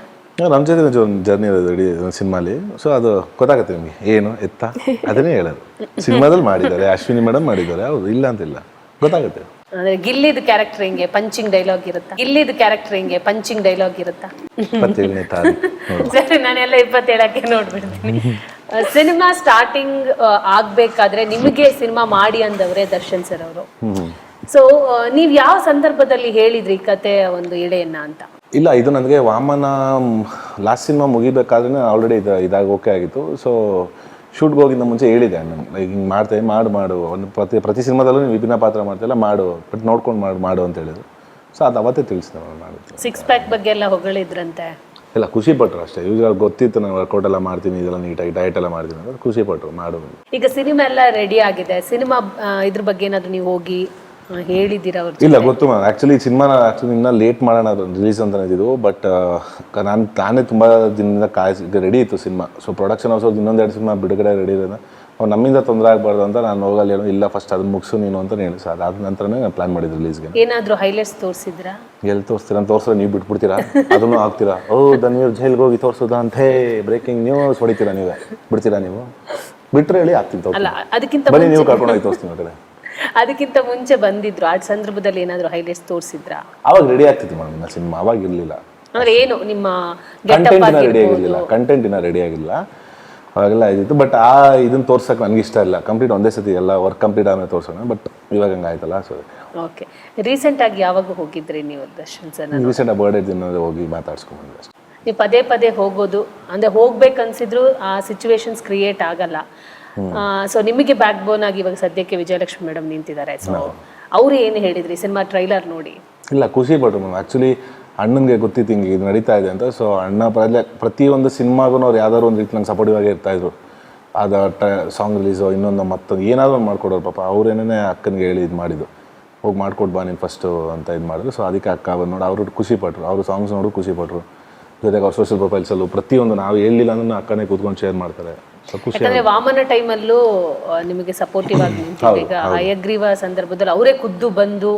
ನಮ್ಮ ಜೊತೆ ಜರ್ನಿ ಇರೋದು ಇಡೀ ಸಿನಿಮಾಲಿ. ಸೊ ಅದು ಗೊತ್ತಾಗುತ್ತೆ ನಿಮಗೆ ಏನು ಎತ್ತ ಅದನ್ನೇ ಹೇಳೋದು. ಸಿನಿಮಾದಲ್ಲಿ ಮಾಡಿದ್ದಾರೆ, ಅಶ್ವಿನಿ ಮೇಡಮ್ ಮಾಡಿದ್ದಾರೆ, ಹೌದು, ಇಲ್ಲ ಅಂತಿಲ್ಲ, ಗೊತ್ತಾಗುತ್ತೆ. ಅಂದ್ರೆ ಗಿಲ್ಲಿದ ಕ್ಯಾರೆಕ್ಟರ್ ಹಿಂಗೆ ಪಂಚಿಂಗ್ ಡೈಲಾಗ್ ಇರುತ್ತಾ? ಗಿಲ್ಲಿದ ಕ್ಯಾರೆಕ್ಟರ್ ಹಿಂಗೆ ಪಂಚಿಂಗ್ ಡೈಲಾಗ್ ಇರುತ್ತಾ? 27ನೇ ತಾರೀಕು ಸರಿ, ನಾನೆಲ್ಲ 27ಕ್ಕೆ ನೋಡ್ಬಿಡ್ತೀನಿ. ಸಿನಿಮಾ ಸ್ಟಾರ್ಟಿಂಗ್ ಆಗ್ಬೇಕಾದ್ರೆ ನಿಮಗೆ ಸಿನಿಮಾ ಮಾಡಿ ಅಂದವ್ರೆ ದರ್ಶನ್ ಸರ್ ಅವರು. ಸೊ ನೀವ್ ಯಾವ ಸಂದರ್ಭದಲ್ಲಿ ಹೇಳಿದ್ರಿ ಕತೆ ಒಂದು ಎಳೆಯನ್ನ ಅಂತ? ಇಲ್ಲ, ಇದು ನನಗೆ ವಾಮನ ಲಾಸ್ಟ್ ಸಿನಿಮಾ ಮುಗಿಬೇಕಾದ್ರೆ ಆಲ್ರೆಡಿ ಇದಾಗ ಓಕೆ ಆಗಿತ್ತು. ಸೊ ಶೂಟ್ಗೆ ಹೋಗಿಂದ ಮುಂಚೆ ಹೇಳಿದೆ ನಾನು, ಹಿಂಗೆ ಮಾಡ್ತೇವೆ, ಮಾಡು ಒಂದು ಪ್ರತಿ ಸಿನಿಮಾದಲ್ಲೂ ನೀವು ವಿಭಿನ್ನ ಪಾತ್ರ ಮಾಡ್ತಿಲ್ಲ, ಮಾಡು, ಬಟ್ ನೋಡ್ಕೊಂಡು ಮಾಡು ಅಂತ ಹೇಳಿದ್ರು. ಸೊ ಅದು ಅವತ್ತೇ ತಿಳಿಸಿದೆ ಮಾಡಿದ್ದು. 6 ಪ್ಯಾಕ್ ಬಗ್ಗೆ ಎಲ್ಲ ಹೊಗಳಿದ್ರಂತೆ. ಇಲ್ಲ, ಖುಷಿ ಪಟ್ಟರು ಅಷ್ಟೇ. ಯೂಶುವಲ್ ಗೊತ್ತಿತ್ತು ನಾನು ವರ್ಕೌಟ್ ಎಲ್ಲ ಮಾಡ್ತೀನಿ, ಇದೆಲ್ಲ ನೀಟಾಗಿ ಡಯಟ್ ಎಲ್ಲ ಮಾಡ್ತೀನಿ ಅಂತ ಖುಷಿ ಪಟ್ಟರು ಮಾಡು. ಈಗ ಸಿನಿಮಾ ಎಲ್ಲ ರೆಡಿ ಆಗಿದೆ. ಸಿನಿಮಾ ಇದ್ರ ಬಗ್ಗೆ ಏನಾದ್ರು ನೀವು ಹೋಗಿ ಹೇಳಿದ್ದೀರಾ ಅವ್ರ? ಇಲ್ಲ, ಗೊತ್ತು ಮ್ಯಾಮ್. ಆ್ಯಕ್ಚುಲಿ ಸಿನಿಮಾನ ಇನ್ನೂ ಲೇಟ್ ಮಾಡೋಣ ರಿಲೀಸ್ ಅಂತ ಇದ್ದಿದ್ದು. ಬಟ್ ನಾನೇ ತುಂಬ ದಿನದಿಂದ ರೆಡಿ ಇತ್ತು ಸಿನಿಮಾ. ಸೊ ಪ್ರೊಡಕ್ಷನ್ ಹೌಸ್ ಇನ್ನೊಂದೆರಡು ಸಿನಿಮಾ ಬಿಡುಗಡೆ ರೆಡಿ ಇರೋದು. ಅವ್ರು ನಮ್ಮಿಂದ ತೊಂದರೆ ಆಗಬಾರ್ದು ಅಂತ ನಾನು ಹೋಗಲ್ಲ, ಹೇಳೋ ಇಲ್ಲ ಫಸ್ಟ್ ಅದನ್ನ ಮುಗಿಸು ನೀನು ಅಂತ ಹೇಳಿ. ಸರ್ ಅದಾದ ನಂತರನೇ ನಾನು ಪ್ಲಾನ್ ಮಾಡಿದ್ದು ರಿಲೀಸ್ಗೆ. ಏನಾದರೂ ಹೈಲೈಟ್ಸ್ ತೋರಿಸಿದ್ರಾ? ಎಲ್ಲಿ ತೋರಿಸ್ತೀರಾ? ತೋರಿಸ್ರೆ ನೀವು ಬಿಟ್ಬಿಡ್ತೀರಾ? ಅದನ್ನು ಆಗ್ತೀರಾ? ಓ ಧನ್ವೀರ್ ಜೈಲ್ಗೆ ಹೋಗಿ ತೋರಿಸೋದಾ ಅಂತ ಬ್ರೇಕಿಂಗ್ ನ್ಯೂಸ್ ಹೊಡಿತೀರಾ? ನೀವೇ ಬಿಡ್ತೀರಾ? ನೀವು ಬಿಟ್ಟರೆ ಹೇಳಿ ಆಗ್ತೀನಿ. ಅದಕ್ಕಿಂತ ಬನ್ನಿ, ನೀವು ಕರ್ಕೊಂಡು ಹೋಗಿ ತೋರಿಸ್ತೀನಿ ಕಡೆ. ಅದಕ್ಕಿಂತ ಮುಂಚೆ ಬಂದಿದ್ರು ಆ ಸಂದರ್ಭದಲ್ಲಿ ಏನಾದರೂ ಹೈಲೈಟ್ಸ್ ತೋರಿಸಿದ್ರಾ? ಅವಾಗ ರೆಡಿ ಆಗ್ತಿತ್ತು ಮೇಡಮ್ ಸಿನಿಮಾ. ಅವಾಗ ಇರಲಿಲ್ಲ ಅಂದ್ರೆ ಏನು ನಿಮ್ಮ ಕಂಟೆಂಟ್ ಇನ್ನ ರೆಡಿ ಆಗಿಲ್ಲ, ಅವಾಗೆಲ್ಲ ಇದಿತ್ತು. ಬಟ್ ಇದನ್ನ ತೋರ್ಸಕ್ಕೆ ನನಗೆ ಇಷ್ಟ ಇಲ್ಲ. ಕಂಪ್ಲೀಟ್ ಒಂದೇ ಸತಿ ಎಲ್ಲ ವರ್ಕ್ ಕಂಪ್ಲೀಟ್ ಆದ್ಮೇಲೆ ತೋರ್ಸೋಣ. ಬಟ್ ಇವಾಗ ಹಂಗಾಯ್ತಲ್ಲ. So okay. ರೀಸೆಂಟ್ ಆಗಿ ಯಾವಾಗ ಹೋಗಿದ್ರಿ ನೀವು ದರ್ಶನ್ ಸರ್? ರೀಸೆಂಟ್ ಬರ್ಡೇ ದಿನ ಹೋಗಿ ಮಾತಾಡ್ಸ್ಕೊಂಡು ಬಂದೆ ಅಷ್ಟೇ. ನೀವು ಪದೇ ಹೋಗೋದು ಅಂದ್ರೆ ಹೋಗ್ಬೇಕನ್ಸಿದ್ರು ಆ ಸಿಚುವೇಶನ್ಸ್ ಕ್ರಿಯೇಟ್ ಆಗಲ್ಲ. ಸೊ ನಿಮಗೆ ಬ್ಯಾಕ್ ಬೋನ್ ಆಗಿ ಇವಾಗ ಸದ್ಯಕ್ಕೆ ವಿಜಯಲಕ್ಷ್ಮಿ ಮೇಡಮ್ ನಿಂತಿದ್ದಾರೆ. ಸೊ ಅವ್ರು ಏನು ಹೇಳಿದ್ರಿ ಸಿನಿಮಾ ಟ್ರೈಲರ್ ನೋಡಿ? ಇಲ್ಲ, ಖುಷಿ ಪಟ್ರು ಮ್ಯಾಮ್. ಆ್ಯಕ್ಚುಲಿ ಅಣ್ಣನಿಗೆ ಗೊತ್ತಿತ್ತು ಹಿಂಗೆ ಇದು ನಡೀತಾ ಇದೆ ಅಂತ. ಸೊ ಅಣ್ಣ ಪ್ರತಿಯೊಂದು ಸಿನಿಮಾಗೂ ಅವ್ರು ಯಾವ್ದಾದ್ರು ಒಂದು ರೀತಿ ನಂಗೆ ಸಪೋರ್ಟಿವ್ ಆಗಿ ಇರ್ತಾಯಿದ್ರು. ಅದು ಸಾಂಗ್ ರಿಲೀಸು ಇನ್ನೊಂದು ಮತ್ತೊಂದು ಏನಾದರೂ ಒಂದು ಮಾಡ್ಕೊಡೋರು ಪಾಪ. ಅವ್ರೇನೇ ಅಕ್ಕನಿಗೆ ಹೇಳಿ ಇದು ಮಾಡಿದ್ದು, ಹೋಗಿ ಮಾಡ್ಕೊಡ್ ಬಾ ನೀನು ಫಸ್ಟು ಅಂತ ಇದು ಮಾಡಿದ್ರು. ಸೊ ಅದಕ್ಕೆ ಅಕ್ಕ ಬಂದು ನೋಡಿ ಅವರು ಖುಷಿ ಪಟ್ಟರು, ಅವರು ಸಾಂಗ್ಸ್ ನೋಡು ಖುಷಿ ಪಟ್ಟರು. ಜೊತೆಗೆ ಅವ್ರ ಸೋಷಿಯಲ್ ಪ್ರೊಫೈಲ್ಸಲ್ಲೂ ಪ್ರತಿಯೊಂದು ನಾವು ಹೇಳಿಲ್ಲ ಅಂದ್ರೆ ಅಕ್ಕನೇ ಕೂತ್ಕೊಂಡು ಶೇರ್ ಮಾಡ್ತಾರೆ. ಸೊ ಖುಷಿ. ಯಾಕಂದ್ರೆ ವಾಮನ ಟೈಮಲ್ಲೂ ನಿಮಗೆ ಸಪೋರ್ಟಿವ್ ಆಗಿ ನಿಂತಿದೆ. ಈಗ ಹಯಗ್ರೀವ ಸಂದರ್ಭದಲ್ಲಿ ಅವರೇ ಖುದ್ದು ಬಂದು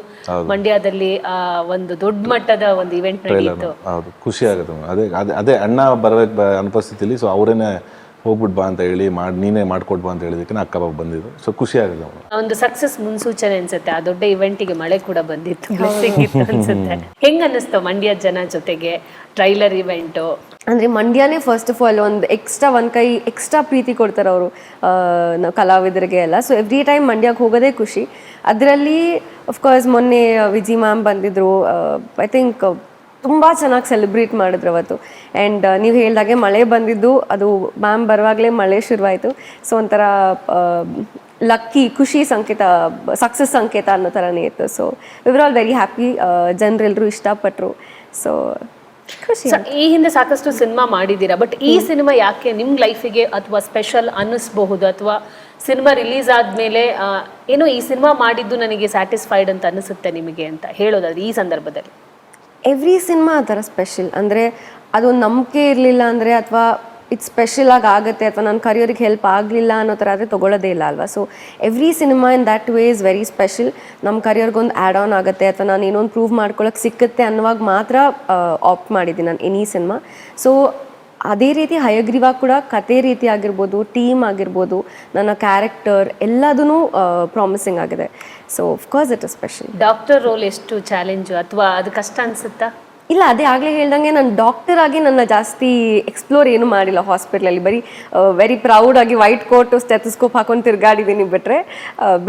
ಮಂಡ್ಯದಲ್ಲಿ ಒಂದು ದೊಡ್ಡ ಮಟ್ಟದ ಒಂದು ಇವೆಂಟ್ ನಡೆಯಿತು. ಹೌದು, ಖುಷಿ ಆಗುತ್ತೆ. ಅದೇ ಅಣ್ಣ ಬರಬೇಕು ಅನುಪಸ್ಥಿತಿಲಿ. ಸೊ ಅವರೇನೆ ಹೋಗ್ಬಿಟ್ಟು ಬಾ ಅಂತ ಹೇಳಿ ನೀನೇ ಮಾಡ್ಕೊಡ್ ಬಾ ಅಂತ ಹೇಳಿದಕ್ಕೆ ಅಕ್ಕ ಬಾಬು ಬಂದಿದ್ದು. ಸೊ ಖುಷಿ ಆಗಿದೆ. ಒಂದು ಸಕ್ಸಸ್ ಮುನ್ಸೂಚನೆ ಅನ್ಸುತ್ತೆ. ಆ ದೊಡ್ಡ ಇವೆಂಟಿಗೆ ಮಳೆ ಕೂಡ ಬಂದಿತ್ತು, ಬ್ಲೆಸ್ಸಿಂಗ್ ಇತ್ತು ಅನ್ಸುತ್ತೆ. ಹೆಂಗ್ ಅನ್ನಿಸ್ತು ಮಂಡ್ಯ ಜನ ಜೊತೆಗೆ ಟ್ರೈಲರ್ ಇವೆಂಟು? ಅಂದರೆ ಮಂಡ್ಯನೇ ಫಸ್ಟ್ ಆಫ್ ಆಲ್ ಒಂದು ಎಕ್ಸ್ಟ್ರಾ ಪ್ರೀತಿ ಕೊಡ್ತಾರೆ ಅವರು ಕಲಾವಿದರಿಗೆ ಎಲ್ಲ. ಸೊ ಎವ್ರಿ ಟೈಮ್ ಮಂಡ್ಯಕ್ಕೆ ಹೋಗೋದೇ ಖುಷಿ. ಅದರಲ್ಲಿ ಅಫ್ಕೋರ್ಸ್ ಮೊನ್ನೆ ವಿಜಿ ಮ್ಯಾಮ್ ಬಂದಿದ್ರು. ಐ ಥಿಂಕ್ ತುಂಬ ಚೆನ್ನಾಗಿ ಸೆಲೆಬ್ರೇಟ್ ಮಾಡಿದ್ರು ಅವತ್ತು. ಆ್ಯಂಡ್ ನೀವು ಹೇಳ್ದಾಗೆ ಮಳೆ ಬಂದಿದ್ದು, ಅದು ಮ್ಯಾಮ್ ಬರುವಾಗಲೇ ಮಳೆ ಶುರುವಾಯಿತು. ಸೊ ಒಂಥರ ಲಕ್ಕಿ, ಖುಷಿ ಸಂಕೇತ, ಸಕ್ಸಸ್ ಸಂಕೇತ ಅನ್ನೋ ಥರನೇ ಇತ್ತು. So we are all very happy. ಜನರೆಲ್ಲರೂ ಇಷ್ಟಪಟ್ಟರು. ಸೊ ಖುಷಿ. ಈ ಹಿಂದೆ ಸಾಕಷ್ಟು ಸಿನಿಮಾ ಮಾಡಿದ್ದೀರಾ, ಬಟ್ ಈ ಸಿನಿಮಾ ಯಾಕೆ ನಿಮ್ಮ ಲೈಫಿಗೆ ಅಥವಾ ಸ್ಪೆಷಲ್ ಅನ್ನಿಸ್ಬಹುದು? ಅಥವಾ ಸಿನಿಮಾ ರಿಲೀಸ್ ಆದಮೇಲೆ ಏನೋ ಈ ಸಿನಿಮಾ ಮಾಡಿದ್ದು ನನಗೆ ಸ್ಯಾಟಿಸ್ಫೈಡ್ ಅಂತ ಅನಿಸುತ್ತೆ ನಿಮಗೆ ಅಂತ ಹೇಳೋದಾದ್ರೆ ಈ ಸಂದರ್ಭದಲ್ಲಿ? ಎವ್ರಿ ಸಿನಿಮಾ ಆ ಥರ ಸ್ಪೆಷಲ್. ಅಂದರೆ ಅದೊಂದು ನಂಬಿಕೆ ಇರಲಿಲ್ಲ ಅಂದರೆ, ಅಥವಾ ಇದು ಸ್ಪೆಷಲ್ ಆಗುತ್ತೆ, ಅಥವಾ ನನ್ನ ಕರಿಯರಿಗೆ ಹೆಲ್ಪ್ ಆಗಲಿಲ್ಲ ಅನ್ನೋ ಥರ ಆದರೆ ತೊಗೊಳ್ಳೋದೇ ಇಲ್ಲ ಅಲ್ವಾ. So every cinema in that way is very special. ನಮ್ಮ ಕರಿಯರ್ಗೊಂದು ಆ್ಯಡ್ ಆನ್ ಆಗುತ್ತೆ, ಅಥವಾ ನಾನು ಏನೊಂದು ಪ್ರೂವ್ ಮಾಡ್ಕೊಳ್ಳೋಕೆ ಸಿಕ್ಕುತ್ತೆ ಅನ್ನುವಾಗ ಮಾತ್ರ ಆಪ್ಟ್ ಮಾಡಿದ್ದೀನಿ ನಾನು ಎನಿ ಸಿನಿಮಾ. ಸೊ ಅದೇ ರೀತಿ ಹಯಗ್ರೀವ ಕೂಡ ಕತೆ ರೀತಿ ಆಗಿರ್ಬೋದು, ಟೀಮ್ ಆಗಿರ್ಬೋದು, ನನ್ನ ಕ್ಯಾರೆಕ್ಟರ್ ಎಲ್ಲದೂ ಪ್ರಾಮಿಸಿಂಗ್ ಆಗಿದೆ. So of course it is special. Doctor role ಎಷ್ಟು ಚಾಲೆಂಜು ಅಥವಾ ಅದು ಕಷ್ಟ ಅನ್ಸುತ್ತಾ? ಇಲ್ಲ, ಅದೇ ಆಗಲೇ ಹೇಳ್ದಂಗೆ ನಾನು ಡಾಕ್ಟರ್ ಆಗಿ ನನ್ನ ಜಾಸ್ತಿ ಎಕ್ಸ್ಪ್ಲೋರ್ ಏನು ಮಾಡಿಲ್ಲ ಹಾಸ್ಪಿಟ್ಲಲ್ಲಿ. ಬರೀ ವೆರಿ ಪ್ರೌಡಾಗಿ ವೈಟ್ ಕೋಟು ಸ್ಟೆಥೋಸ್ಕೋಪ್ ಹಾಕೊಂಡು ತಿರುಗಾಡಿದ್ದೀನಿ ಬಿಟ್ಟರೆ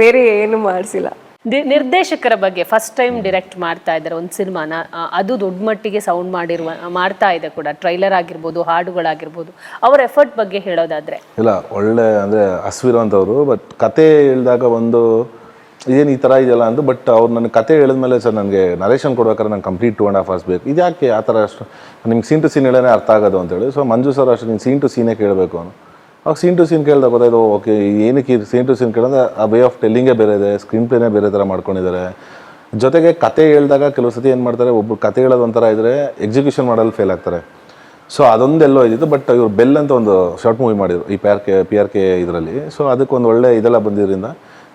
ಬೇರೆ ಏನು ಮಾಡಿಸಿಲ್ಲ. ನಿರ್ದೇಶಕರ ಬಗ್ಗೆ ಫಸ್ಟ್ ಟೈಮ್ ಡೈರೆಕ್ಟ್ ಮಾಡ್ತಾ ಇದ್ದಾರೆ ಒಂದು ಸಿನಿಮಾನ, ಅದು ದೊಡ್ಡ ಮಟ್ಟಿಗೆ ಸೌಂಡ್ ಮಾಡ್ತಾ ಇದೆ ಕೂಡ. ಟ್ರೈಲರ್ ಆಗಿರ್ಬೋದು, ಹಾಡುಗಳಾಗಿರ್ಬೋದು, ಅವ್ರ ಎಫರ್ಟ್ ಬಗ್ಗೆ ಹೇಳೋದಾದ್ರೆ? ಇಲ್ಲ, ಒಳ್ಳೆ ಅಂದರೆ ಹಸಿವಿರುವಂಥವ್ರು. ಬಟ್ ಕತೆ ಹೇಳಿದಾಗ ಒಂದು ಇದೇನು ಈ ಥರ ಇದೆಯಲ್ಲ ಅಂತ. ಬಟ್ ಅವ್ರು ನನ್ನ ಕತೆ ಹೇಳಿದ್ಮೇಲೆ ಸರ್ ನನಗೆ ನರೇಷನ್ ಕೊಡ್ಬೇಕಾದ್ರೆ ನಂಗೆ ಕಂಪ್ಲೀಟ್ 2.5 hours ಬೇಕು. ಇದ್ಯಾಕೆ ಆ ಥರ ಅಷ್ಟು ನಿಮ್ಗೆ ಸೀನ್ ಟು ಸೀನ್ ಹೇಳೋನೇ ಅರ್ಥ ಆಗೋದು ಅಂತೇಳಿ. ಸೊ ಮಂಜು ಸರ್ ಅಷ್ಟು ನೀನು ಸೀನ್ ಟು ಸೀನೇ ಕೇಳಬೇಕು ಅವನು. ಅವಾಗ ಸೀನ್ ಟು ಸೀನ್ ಕೇಳಿದಾಗ ಗೊತ್ತಾಯ್ತು, ಓಕೆ ಏನಕ್ಕೆ ಸೀನ್ ಟು ಸೀನ್ ಕೇಳಿದ್ರೆ ಆ ವೇ ಆಫ್ ಟೆಲ್ಲಿಂಗೇ ಬೇರೆ ಇದೆ, ಸ್ಕ್ರೀನ್ ಪ್ಲೇನೇ ಬೇರೆ ಥರ ಮಾಡ್ಕೊಂಡಿದ್ದಾರೆ. ಜೊತೆಗೆ ಕತೆ ಹೇಳಿದಾಗ ಕೆಲವು ಸತಿ ಏನು ಮಾಡ್ತಾರೆ, ಒಬ್ಬರು ಕತೆ ಹೇಳೋದು ಒಂಥರ ಇದ್ದರೆ ಎಕ್ಸಿಕ್ಯೂಷನ್ ಮಾಡಲು ಫೇಲ್ ಆಗ್ತಾರೆ. ಸೊ ಅದೊಂದೆಲ್ಲೋ ಇದ್ದಿತ್ತು. ಬಟ್ ಇವರು ಬೆಲ್ ಅಂತ ಒಂದು ಶಾರ್ಟ್ ಮೂವಿ ಮಾಡಿದ್ರು ಈ PRK ಇದರಲ್ಲಿ. ಸೊ ಅದಕ್ಕೊಂದು ಒಳ್ಳೆ ಇದೆಲ್ಲ ಬಂದಿದ್ದರಿಂದ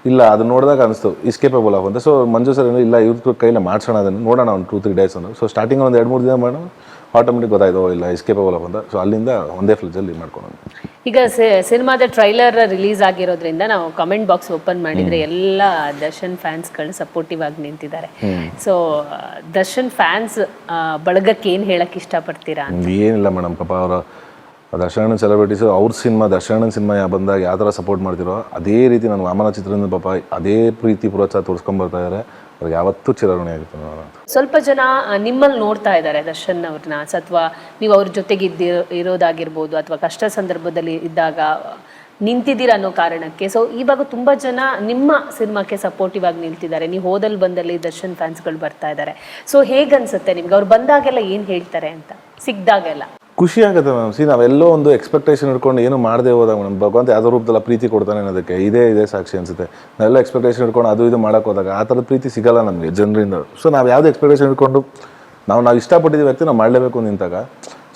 ಇಲ್ಲ ಅದು ನೋಡಿದಾಗ ಅನಿಸ್ತು ಇಸ್ಕೇಪಬಲ್ ಆಫ್ ಅಂತ. ಸೊ ಮಂಜು ಸರ್ ಇಲ್ಲ ಇವ್ರ ಕೈಲೇ ಮಾಡ್ಸೋಣ, ಅದನ್ನು ನೋಡೋಣ ಒಂದು 2-3 days ಅಂದರು. ಸೊ ಸ್ಟಾರ್ಟಿಂಗ್ ಒಂದು 2-3 ದಿನ ಮಾಡೋಣ, ಆಟೋಮೆಟಿಕ್ ಗೊತ್ತಾಯ್ತು ಇಲ್ಲ ಇಸ್ಕೇಪಬಲ್ ಆಫ್ ಅಂತ. ಸೊ ಅಲ್ಲಿಂದ ಒಂದೇ ಫ್ಲಿಜ್ಜಲ್ಲಿ ಮಾಡ್ಕೊಂಡು. ಈಗ ಸಿನಿಮಾದ ಟ್ರೈಲರ್ ರಿಲೀಸ್ ಆಗಿರೋದ್ರಿಂದ ನಾವು ಕಮೆಂಟ್ ಬಾಕ್ಸ್ ಓಪನ್ ಮಾಡಿದ್ರೆ ಎಲ್ಲ ದರ್ಶನ್ ಫ್ಯಾನ್ಸ್ಗಳು ಸಪೋರ್ಟಿವ್ ಆಗಿ ನಿಂತಿದ್ದಾರೆ. ಸೊ ದರ್ಶನ್ ಫ್ಯಾನ್ಸ್ ಬಳಗಕ್ಕೆ ಏನು ಹೇಳಕ್ ಇಷ್ಟಪಡ್ತೀರಾ? ಏನಿಲ್ಲ ಮೇಡಮ್, ಪಾಪ ಅವರ ದರ್ಶನ್ ಸೆಲೆಬ್ರಿಟೀಸು ಅವ್ರ ಸಿನಿಮಾ ದರ್ಶನ್ ಸಿನಿಮಾ ಬಂದಾಗ ಯಾವ ಥರ ಸಪೋರ್ಟ್ ಮಾಡ್ತಿರೋ ಅದೇ ರೀತಿ ನಾನು ವಾಮನ ಚಿತ್ರದಿಂದ ಪಾಪ ಅದೇ ಪ್ರೀತಿ ಪ್ರೋತ್ಸಾಹ ತೋರಿಸ್ಕೊಂಡ್ಬರ್ತಾ ಇದ್ದಾರೆ. ಅವ್ರಿಗೆ ಯಾವತ್ತೂ ಚಿರಋಣಿ ಆಗುತ್ತೆ ನಾನು. ಸ್ವಲ್ಪ ಜನ ನಿಮ್ಮಲ್ಲಿ ನೋಡ್ತಾ ಇದ್ದಾರೆ ದರ್ಶನ್ ಅವ್ರನ್ನ, ಅಥವಾ ನೀವು ಅವ್ರ ಜೊತೆಗೆ ಇರೋದಾಗಿರ್ಬೋದು, ಅಥವಾ ಕಷ್ಟ ಸಂದರ್ಭದಲ್ಲಿ ಇದ್ದಾಗ ನಿಂತಿದ್ದೀರ ಅನ್ನೋ ಕಾರಣಕ್ಕೆ. ಸೊ ಇವಾಗ ತುಂಬ ಜನ ನಿಮ್ಮ ಸಿನಿಮಾಕ್ಕೆ ಸಪೋರ್ಟಿವ್ ಆಗಿ ನಿಲ್ತಿದ್ದಾರೆ. ನೀವು ಹೋದಲ್ಲಿ ಬಂದಲ್ಲಿ ದರ್ಶನ್ ಫ್ಯಾನ್ಸ್ಗಳು ಬರ್ತಾ ಇದ್ದಾರೆ. ಸೊ ಹೇಗನ್ಸುತ್ತೆ ನಿಮ್ಗೆ ಅವ್ರು ಬಂದಾಗೆಲ್ಲ ಏನು ಹೇಳ್ತಾರೆ ಅಂತ, ಸಿಕ್ದಾಗೆಲ್ಲ? ಖುಷಿ ಆಗುತ್ತೆ ಮ್ಯಾಮ್. ನಾವೆಲ್ಲೋ ಒಂದು ಎಕ್ಸ್ಪೆಕ್ಟೇಷನ್ ಇಟ್ಕೊಂಡು ಏನು ಮಾಡದೆ ಹೋದಾಗ ಮೇಡಮ್ ಭಗವಂತ ಯಾವುದೋ ರೂಪದಲ್ಲ ಪ್ರೀತಿ ಕೊಡ್ತಾನೆ ಅನ್ನೋದಕ್ಕೆ ಇದೇ ಸಾಕ್ಷಿ ಅನಿಸುತ್ತೆ. ನಾವೆಲ್ಲ ಎಕ್ಸ್ಪೆಕ್ಟೇಷನ್ ಇಟ್ಕೊಂಡು ಅದು ಇದು ಮಾಡೋಕೆ ಹೋದಾಗ ಆ ಥರದ ಪ್ರೀತಿ ಸಿಗಲ್ಲ ನಮಗೆ ಜನರಿಂದ. ಸೊ ನಾವು ಯಾವುದೇ ಎಕ್ಸ್ಪೆಕ್ಟೇಷನ್ ಇಟ್ಕೊಂಡು ನಾವು ಇಷ್ಟಪಟ್ಟಿದ್ದೀವಿ ವ್ಯಕ್ತಿ ನಾವು ಮಾಡಲೇಬೇಕು ನಿಂತಾಗ